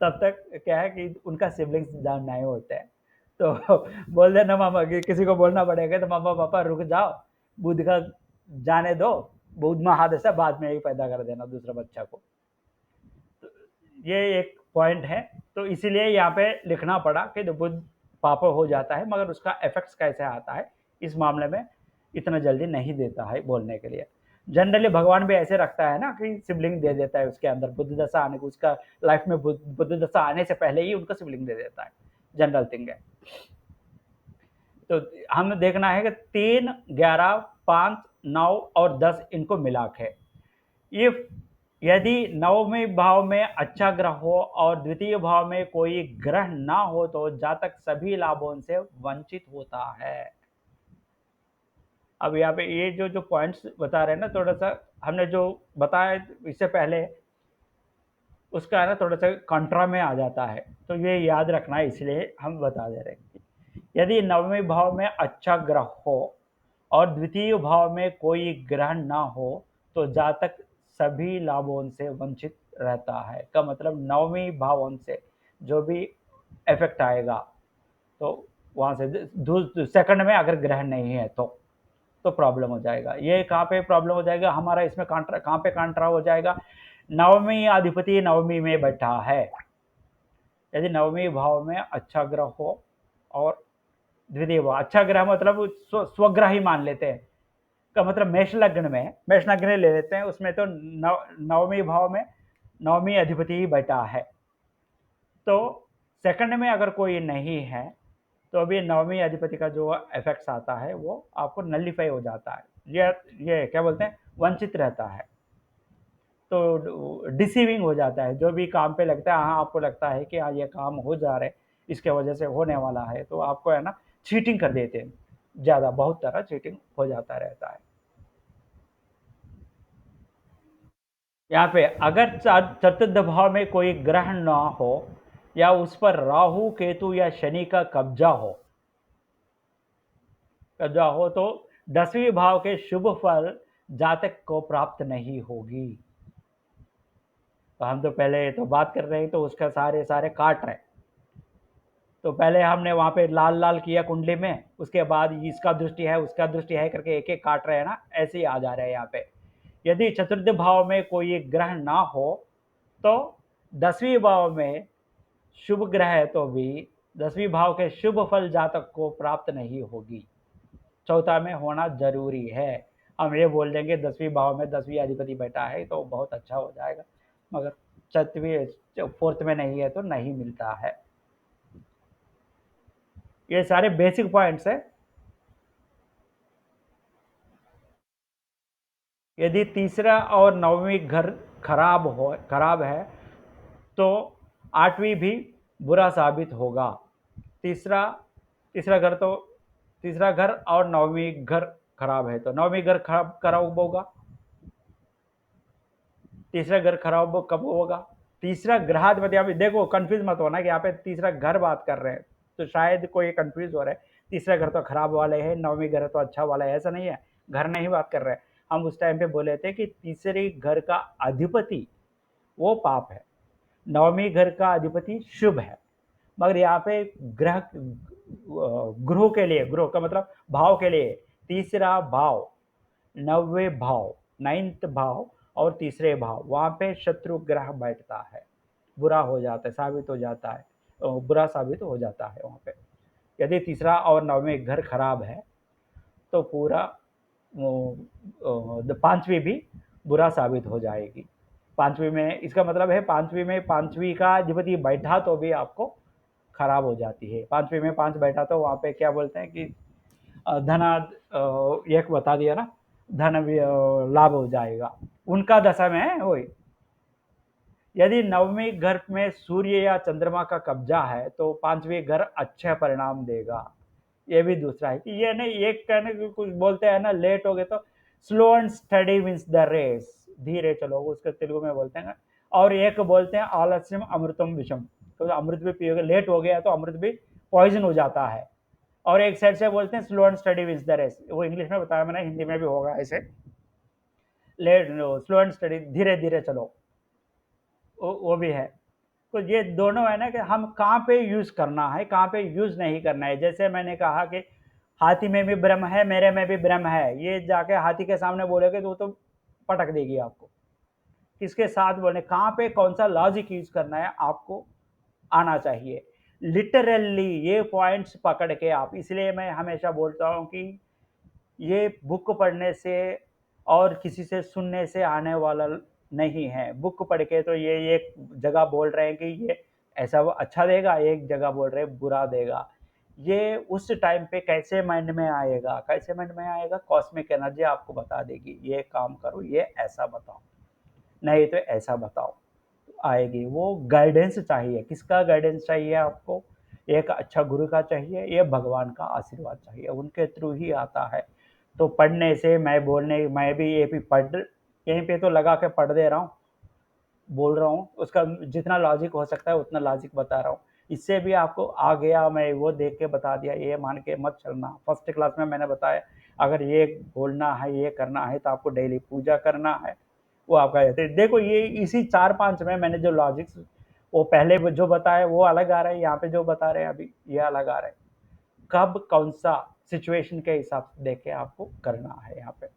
तब तक क्या है कि उनका सिबलिंग्स जान नहीं होते हैं। तो बोल देना मामा, किसी को बोलना पड़ेगा तो मामा पापा रुक जाओ, बुध का जाने दो, बुध महादशा बाद में ही पैदा कर देना दूसरा बच्चा को। तो ये एक पॉइंट है, तो इसीलिए यहाँ पे लिखना पड़ा कि बुध पाप हो जाता है, मगर उसका इफेक्ट्स कैसे आता है इस मामले में इतना जल्दी नहीं देता है बोलने के लिए। जनरली भगवान भी ऐसे रखता है ना कि सिबलिंग दे देता है उसके अंदर, बुद्ध दशा आने को, उसका लाइफ में बुद्ध दशा आने से पहले ही उनका सिबलिंग दे देता है, जनरल थिंग है। तो हमें देखना है कि 3, 11, 5, 9 और 10 इनको मिला के, इफ यदि 9वें भाव में अच्छा ग्रह हो और द्वितीय भाव में कोई ग्रह ना हो तो जातक सभी लाभों से वंचित होता है। अब यहाँ पे ये जो पॉइंट्स बता रहे हैं ना, थोड़ा सा हमने जो बताया इससे पहले उसका है ना थोड़ा सा कंट्रा में आ जाता है, तो ये याद रखना है, इसलिए हम बता दे रहे हैं। यदि 9वें भाव में अच्छा ग्रह हो और द्वितीय भाव में कोई ग्रह ना हो तो जातक सभी लाभों से वंचित रहता है। का मतलब 9वें भावों से जो भी इफेक्ट आएगा, तो वहाँ से सेकंड में अगर ग्रह नहीं है तो प्रॉब्लम हो जाएगा। ये कहाँ पे प्रॉब्लम हो जाएगा हमारा, इसमें कहाँ पे कांट्रा हो जाएगा, नवमी अधिपति नवमी में बैठा है, यदि नवमी भाव में अच्छा ग्रह हो और द्वितीय भाव अच्छा ग्रह मतलब स्वग्रह ही मान लेते हैं, का मतलब मेष लग्न में, मेष लग्न ले लेते हैं, उसमें तो नवमी भाव में नवमी अधिपति ही बैठा है। तो सेकंड में अगर कोई नहीं है तो अभी नवमी अधिपति का जो इफेक्ट्स आता है वो आपको नलिफाई हो जाता है, ये क्या बोलते हैं, वंचित रहता है, तो डिसीविंग हो जाता है। जो भी काम पे लगता है, हाँ आपको लगता है कि हाँ ये काम हो जा रहे, इसके वजह से होने वाला है, तो आपको है ना चीटिंग कर देते हैं, ज़्यादा बहुत तरह चीटिंग हो जाता रहता है। यहाँ पे अगर चतुर्थ भाव में कोई ग्रह ना हो या उस पर राहु केतु या शनि का कब्जा हो तो 10वीं भाव के शुभ फल जातक को प्राप्त नहीं होगी। तो हम तो पहले तो बात कर रहे हैं, तो उसका सारे काट रहे, तो पहले हमने वहां पे लाल लाल किया कुंडली में, उसके बाद इसका दृष्टि है उसका दृष्टि है करके एक एक काट रहे हैं ना, ऐसे ही आ जा रहे हैं यहाँ पे। यदि चतुर्थ भाव में कोई ग्रह ना हो तो 10वीं भाव में शुभ ग्रह है तो भी 10वीं भाव के शुभ फल जातक को प्राप्त नहीं होगी, चौथा में होना जरूरी है। हम ये बोल देंगे 10वीं भाव में 10वीं अधिपति बैठा है तो बहुत अच्छा हो जाएगा, मगर चौथी फोर्थ में नहीं है तो नहीं मिलता है। ये सारे बेसिक पॉइंट्स है। यदि तीसरा और नवमी घर खराब है तो 8वीं भी बुरा साबित होगा। तीसरा घर और नवमी घर खराब है तो नवमी घर खराब होगा, तीसरा घर खराब कब होगा? तीसरा ग्रहाधिपति, अभी देखो कंफ्यूज मत होना कि यहाँ पे तीसरा घर बात कर रहे हैं तो शायद कोई कंफ्यूज हो रहा है, तीसरा घर तो खराब वाले है, नवमी घर तो अच्छा वाला है, ऐसा नहीं है, घर नहीं बात कर रहे हैं हम। उस टाइम पे बोले थे कि तीसरे घर का अधिपति वो पाप है, नवमी घर का अधिपति शुभ है, मगर यहाँ पे ग्रह के लिए, ग्रह का मतलब भाव के लिए, तीसरा भाव, नौवें भाव, 9th भाव और तीसरे भाव, वहाँ पे शत्रु ग्रह बैठता है, बुरा हो जाता है, साबित हो जाता है, बुरा साबित हो जाता है वहाँ पे। यदि तीसरा और नवमें घर खराब है तो पूरा 5वीं भी बुरा साबित हो जाएगी। 5वीं में इसका मतलब है 5वीं का अधिपति बैठा तो भी आपको खराब हो जाती है। 5वीं में 5 बैठा तो वहाँ पे क्या बोलते हैं कि धना एक बता दिया ना, धन लाभ हो जाएगा, उनका दशा में है वही। यदि नवमी घर में सूर्य या चंद्रमा का कब्जा है तो 5वीं घर अच्छे परिणाम देगा। ये भी दूसरा है कि ये नहीं, एक कहने को कुछ बोलते हैं ना, लेट हो गए तो slow and steady wins the race, धीरे चलो, उसको तेलुगु में बोलते हैं। और एक बोलते हैं आलस्यम अमृतम विषम, तो अमृत भी पियोगे, लेट हो गया तो अमृत भी पॉइजन हो जाता है। और एक साइड से बोलते हैं slow and steady wins the race, वो इंग्लिश में बताया मैंने, हिंदी में भी होगा ऐसे, लेट स्लो एंड स्टडी, धीरे धीरे चलो, वो भी है। तो ये दोनों है ना कि हम कहाँ पे यूज़ करना है, कहाँ पे यूज़ नहीं करना है। जैसे मैंने कहा कि हाथी में भी ब्रह्म है, मेरे में भी ब्रह्म है, ये जाके हाथी के सामने बोलोगे तो वो तो पटक देगी आपको। किसके साथ बोलने, कहाँ पे कौन सा लॉजिक यूज़ करना है आपको आना चाहिए। लिटरली ये पॉइंट्स पकड़ के आप, इसलिए मैं हमेशा बोलता हूँ कि ये बुक पढ़ने से और किसी से सुनने से आने वाला नहीं है। बुक पढ़ के तो ये एक जगह बोल रहे हैं कि ये ऐसा वो अच्छा देगा, एक जगह बोल रहे हैं बुरा देगा। ये उस टाइम पे कैसे माइंड में आएगा, कैसे माइंड में आएगा, कॉस्मिक एनर्जी आपको बता देगी ये काम करो, ये ऐसा बताओ, नहीं तो ऐसा बताओ, आएगी। वो गाइडेंस चाहिए, किसका गाइडेंस चाहिए आपको? एक अच्छा गुरु का चाहिए, ये भगवान का आशीर्वाद चाहिए, उनके थ्रू ही आता है। तो पढ़ने से मैं भी ये भी पढ़, यहीं पे तो लगा के पढ़ दे रहा हूँ, बोल रहा हूँ, उसका जितना लॉजिक हो सकता है उतना लॉजिक बता रहा हूँ। इससे भी आपको आ गया, मैं वो देख के बता दिया, ये मान के मत चलना। फर्स्ट क्लास में मैंने बताया अगर ये बोलना है, ये करना है तो आपको डेली पूजा करना है, वो आपका रहता है। देखो ये इसी 4-5 में मैंने जो लॉजिक्स वो पहले जो बताया वो अलग आ रहा है, यहाँ पे जो बता रहे हैं अभी ये अलग आ रहा है। कब कौन सा सिचुएशन के हिसाब से देख के आपको करना है। यहाँ पे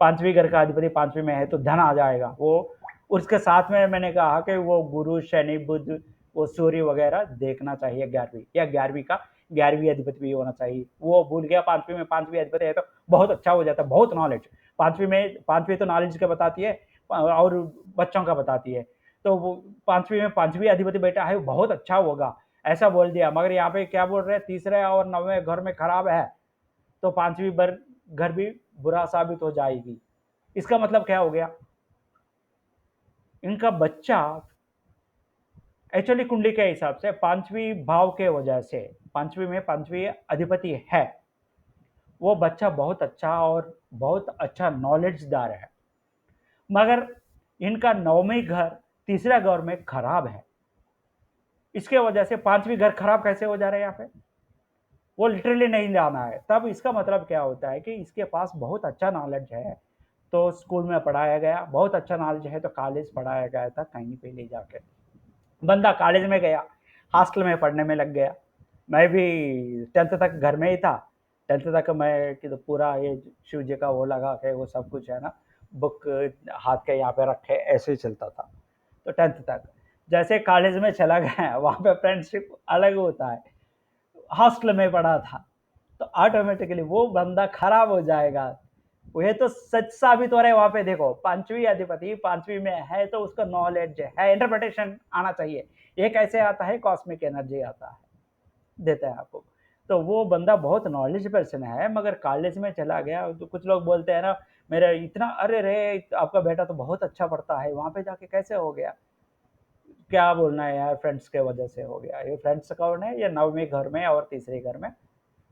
5वीं घर का अधिपति 5वीं में है तो धन आ जाएगा, वो उसके साथ में मैंने कहा कि वो गुरु, शनि, बुध, वो सूर्य वगैरह देखना चाहिए 11वीं या 11वीं का 11वीं अधिपति भी होना चाहिए। वो भूल गया 5वीं में 5वीं अधिपति है तो बहुत अच्छा हो जाता है, बहुत नॉलेज। 5वीं तो नॉलेज का बताती है और बच्चों का बताती है। तो वो 5वीं में 5वीं अधिपति बैठा है, बहुत अच्छा होगा, ऐसा बोल दिया। मगर यहाँ पे क्या बोल रहे हैं, तीसरे और 9वें घर में खराब है, तो 5वीं घर भी बुरा साबित हो जाएगी। इसका मतलब क्या हो गया? इनका बच्चा एक्चुअली कुंडली के हिसाब से 5वीं भाव के वजह से 5वीं में 5वीं अधिपति है, वो बच्चा बहुत अच्छा और बहुत अच्छा नॉलेजदार है। मगर इनका 9वें घर तीसरा घर में खराब है, इसके वजह से 5वीं घर खराब कैसे हो जा रहा है यहाँ पे? वो लिटरली नहीं जाना है। तब इसका मतलब क्या होता है कि इसके पास बहुत अच्छा नॉलेज है, तो स्कूल में पढ़ाया गया, बहुत अच्छा नॉलेज है तो कॉलेज पढ़ाया गया था कहीं पे ले जाके। बंदा कॉलेज में गया, हॉस्टल में पढ़ने में लग गया। मैं भी 10th तक घर में ही था। 10th तक मैं कि तो पूरा ये शिव जी का वो लगा के वो सब कुछ है ना, बुक हाथ के यहाँ पे रखे, ऐसे ही चलता था। तो 10th तक जैसे कॉलेज में चला गया, वहाँ पे फ्रेंडशिप अलग होता है। हॉस्टल में पढ़ा था, तो ऑटोमेटिकली वो बंदा खराब हो जाएगा। ये तो सच साबित हो रहा है। वहाँ पे देखो 5वीं अधिपति 5वीं में है तो उसका नॉलेज है, इंटरप्रिटेशन आना चाहिए। ये कैसे आता है? कॉस्मिक एनर्जी आता है, देता है आपको। तो वो बंदा बहुत नॉलेज पर्सन है, मगर कॉलेज में चला गया। तो कुछ लोग बोलते हैं ना, मेरा इतना अरे रे आपका बेटा तो बहुत अच्छा पढ़ता है, वहाँ पे जाके कैसे हो गया? क्या बोलना है यार, फ्रेंड्स के वजह से हो गया। ये फ्रेंड्स कौन है? ये 9वें घर में और तीसरे घर में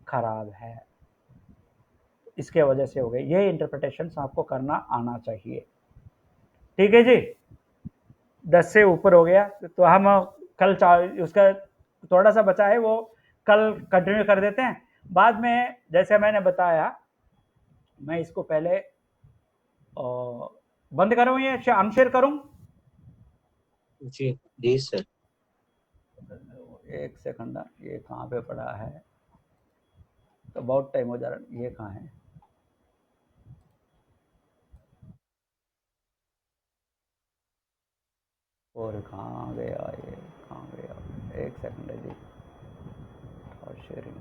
खराब है, इसके वजह से हो गए। ये इंटरप्रिटेशन आपको करना आना चाहिए। ठीक है जी, 10 से ऊपर हो गया तो हम कल उसका थोड़ा सा बचा है वो कल कंटिन्यू कर देते हैं। बाद में जैसे मैंने बताया, मैं इसको पहले बंद करूँ या अनशेयर करूँ? जी जी सर। एक सेकंड, ये कहाँ पे पड़ा है? तो बहुत टाइम हो जा रहा है, ये कहाँ है? और कहाँ गया ये, कहाँ गया? एक सेकंड है जी, और शेयरिंग।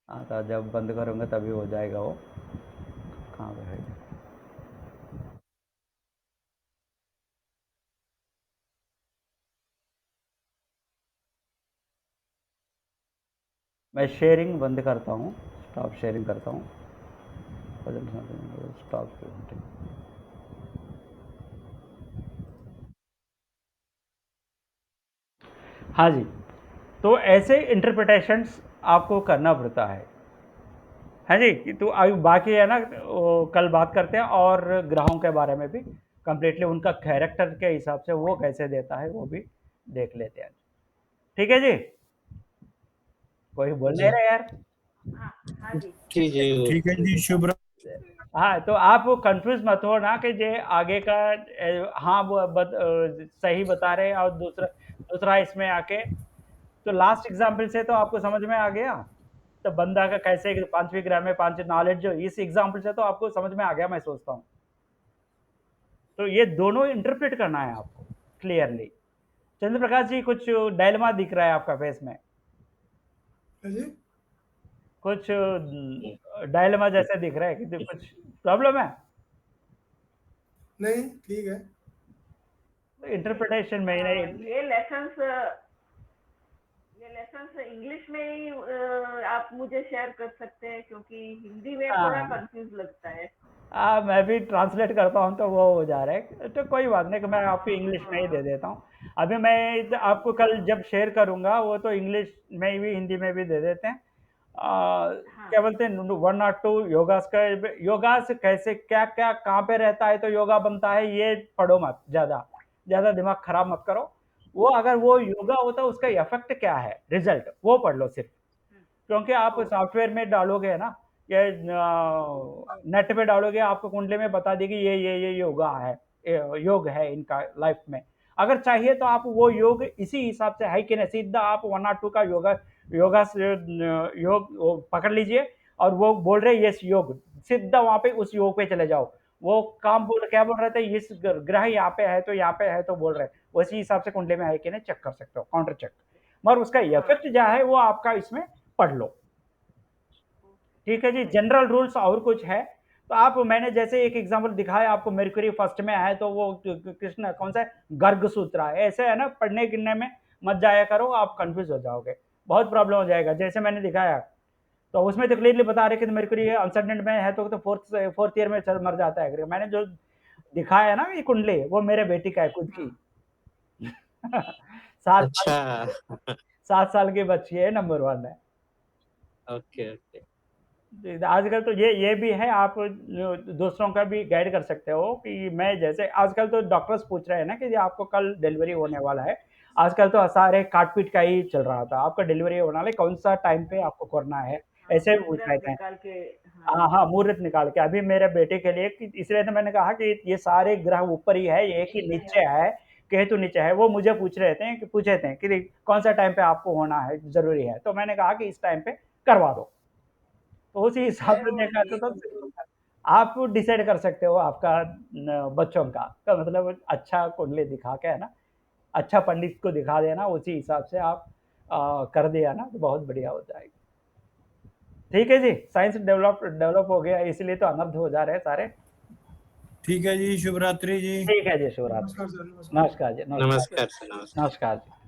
हाँ, तो जब बंद करूँगा तभी हो जाएगा वो। कहाँ पे है? मैं शेयरिंग बंद करता हूँ, स्टॉप शेयरिंग करता हूँ। स्टॉप। हाँ जी, तो ऐसे इंटरप्रिटेशंस आपको करना पड़ता है। हाँ जी, तो अभी बाकी है ना, कल बात करते हैं और ग्रहों के बारे में भी कंप्लीटली, उनका कैरेक्टर के हिसाब से वो कैसे देता है वो भी देख लेते हैं। ठीक है जी, कोई बोल नहीं रहा यार। हाँ जी। जी जी ठीक है जी, शुभ हाँ, तो आप कंफ्यूज मत हो ना कि जे आगे का हाँ वो सही बता रहे हैं और दूसरा इसमें आके, तो लास्ट एग्जाम्पल से तो आपको समझ में आ गया। तो बंदा का कैसे 5वीं ग्रह में 5 नॉलेज, जो इस एग्जाम्पल से तो आपको समझ में आ गया, मैं सोचता हूँ। तो ये दोनों इंटरप्रेट करना है आपको क्लियरली। चंद्र प्रकाश जी, कुछ डायलमा दिख रहा है आपका फेस में, है जी। कुछ डायलमा जैसे दिख रहा है कि कुछ प्रॉब्लम है? नहीं, ठीक है। इंटरप्रिटेशन में ही नहीं। ये लेसन्स इंग्लिश में ही आप मुझे शेयर कर सकते हैं, क्योंकि हिंदी में थोड़ा हाँ। कंफ्यूज लगता है। मैं भी ट्रांसलेट करता हूँ तो वो हो जा रहा है, तो कोई बात नहीं कि मैं आपको इंग्लिश में ही दे देता हूँ। अभी मैं आपको कल जब शेयर करूँगा वो तो इंग्लिश में भी हिंदी में भी दे देते हैं। क्या बोलते हैं, 1 और 2 योगास कैसे क्या क्या कहाँ पे रहता है तो योगा बनता है, ये पढ़ो मत, ज़्यादा दिमाग खराब मत करो। वो अगर वो योगा होता है उसका इफेक्ट क्या है, रिजल्ट वो पढ़ लो सिर्फ। क्योंकि आप सॉफ्टवेयर में डालोगे ना, या नेट पे डालोगे, आपको कुंडली में बता देगी ये योगा है, योग है इनका लाइफ में। अगर चाहिए तो आप वो योग इसी हिसाब से है कि नहीं, सीधा आप 1 और 2 का योगा योगा से योग वो पकड़ लीजिए और वो बोल रहे यस योग, सीधा वहाँ पे उस योग पे चले जाओ। वो काम बोल क्या बोल रहे थे, इस ग्रह यहाँ पे है तो यहाँ पे है तो बोल रहे हैं, उसी हिसाब से कुंडली में है कि नहीं चेक कर सकते हो, काउंटर चेक। मगर उसका इफेक्ट जो है वो आपका इसमें पढ़ लो। ठीक है जी, जनरल रूल्स और कुछ है तो आप, मैंने जैसे एक एग्जांपल दिखाया आपको, मेर्क्यूरी फर्स्ट में है तो वो कृष्ण कौन सा है, गर्ग सूत्र है, ऐसे है ना, पढ़ने गिनने में मत जाया करो, आप कंफ्यूज हो जाओगे, बहुत प्रॉब्लम हो जाएगा। जैसे मैंने दिखाया तो उसमें तो क्लियरली बता रहे कि तो मेर्क्यूरी अनसेंडेंट में है तो फोर्थ ईयर में मर जाता है। मैंने जो दिखाया है ना ये कुंडली, वो मेरे बेटी का है खुद की। अच्छा। 7 साल की बच्ची है, नंबर 1 है। Okay okay. आजकल तो ये भी है, आप दूसरों का भी गाइड कर सकते हो कि मैं जैसे आजकल तो डॉक्टर्स पूछ रहे हैं ना कि आपको कल डिलीवरी होने वाला है, आजकल तो सारे काट-पीट का ही चल रहा था, आपका डिलीवरी होने वाला है, कौन-सा टाइम पे आपको करना है, ऐसे भी पूछ रहे मुहूर्त थे। निकाल के। हाँ, हाँ, मुहूर्त निकाल के। अभी मेरे बेटे के लिए कि इसलिए तो मैंने कहा कि ये सारे ग्रह ऊपर ही है, एक ही नीचे है, केतु नीचे है। वो मुझे पूछे थे कि कौन-सा टाइम पे आपको होना है, ज़रूरी है, तो मैंने कहा कि इस टाइम पे करवा दो। तो उसी हिसाब से देखा तो आप डिसाइड कर सकते हो आपका बच्चों का मतलब अच्छा कुंडली दिखा के, है ना, अच्छा पंडित को दिखा देना, उसी हिसाब से आप कर दिया ना तो बहुत बढ़िया हो जाएगा। ठीक है जी, साइंस डेवलप हो गया, इसलिए तो अनर्थ हो जा रहे हैं सारे। ठीक है जी, शुभ रात्रि जी। ठीक है जी, शुभ रात्रि। नमस्कार सर, नमस्कार। नमस्कार जी, नमस्कार सर, नमस्कार। नमस्कार जी।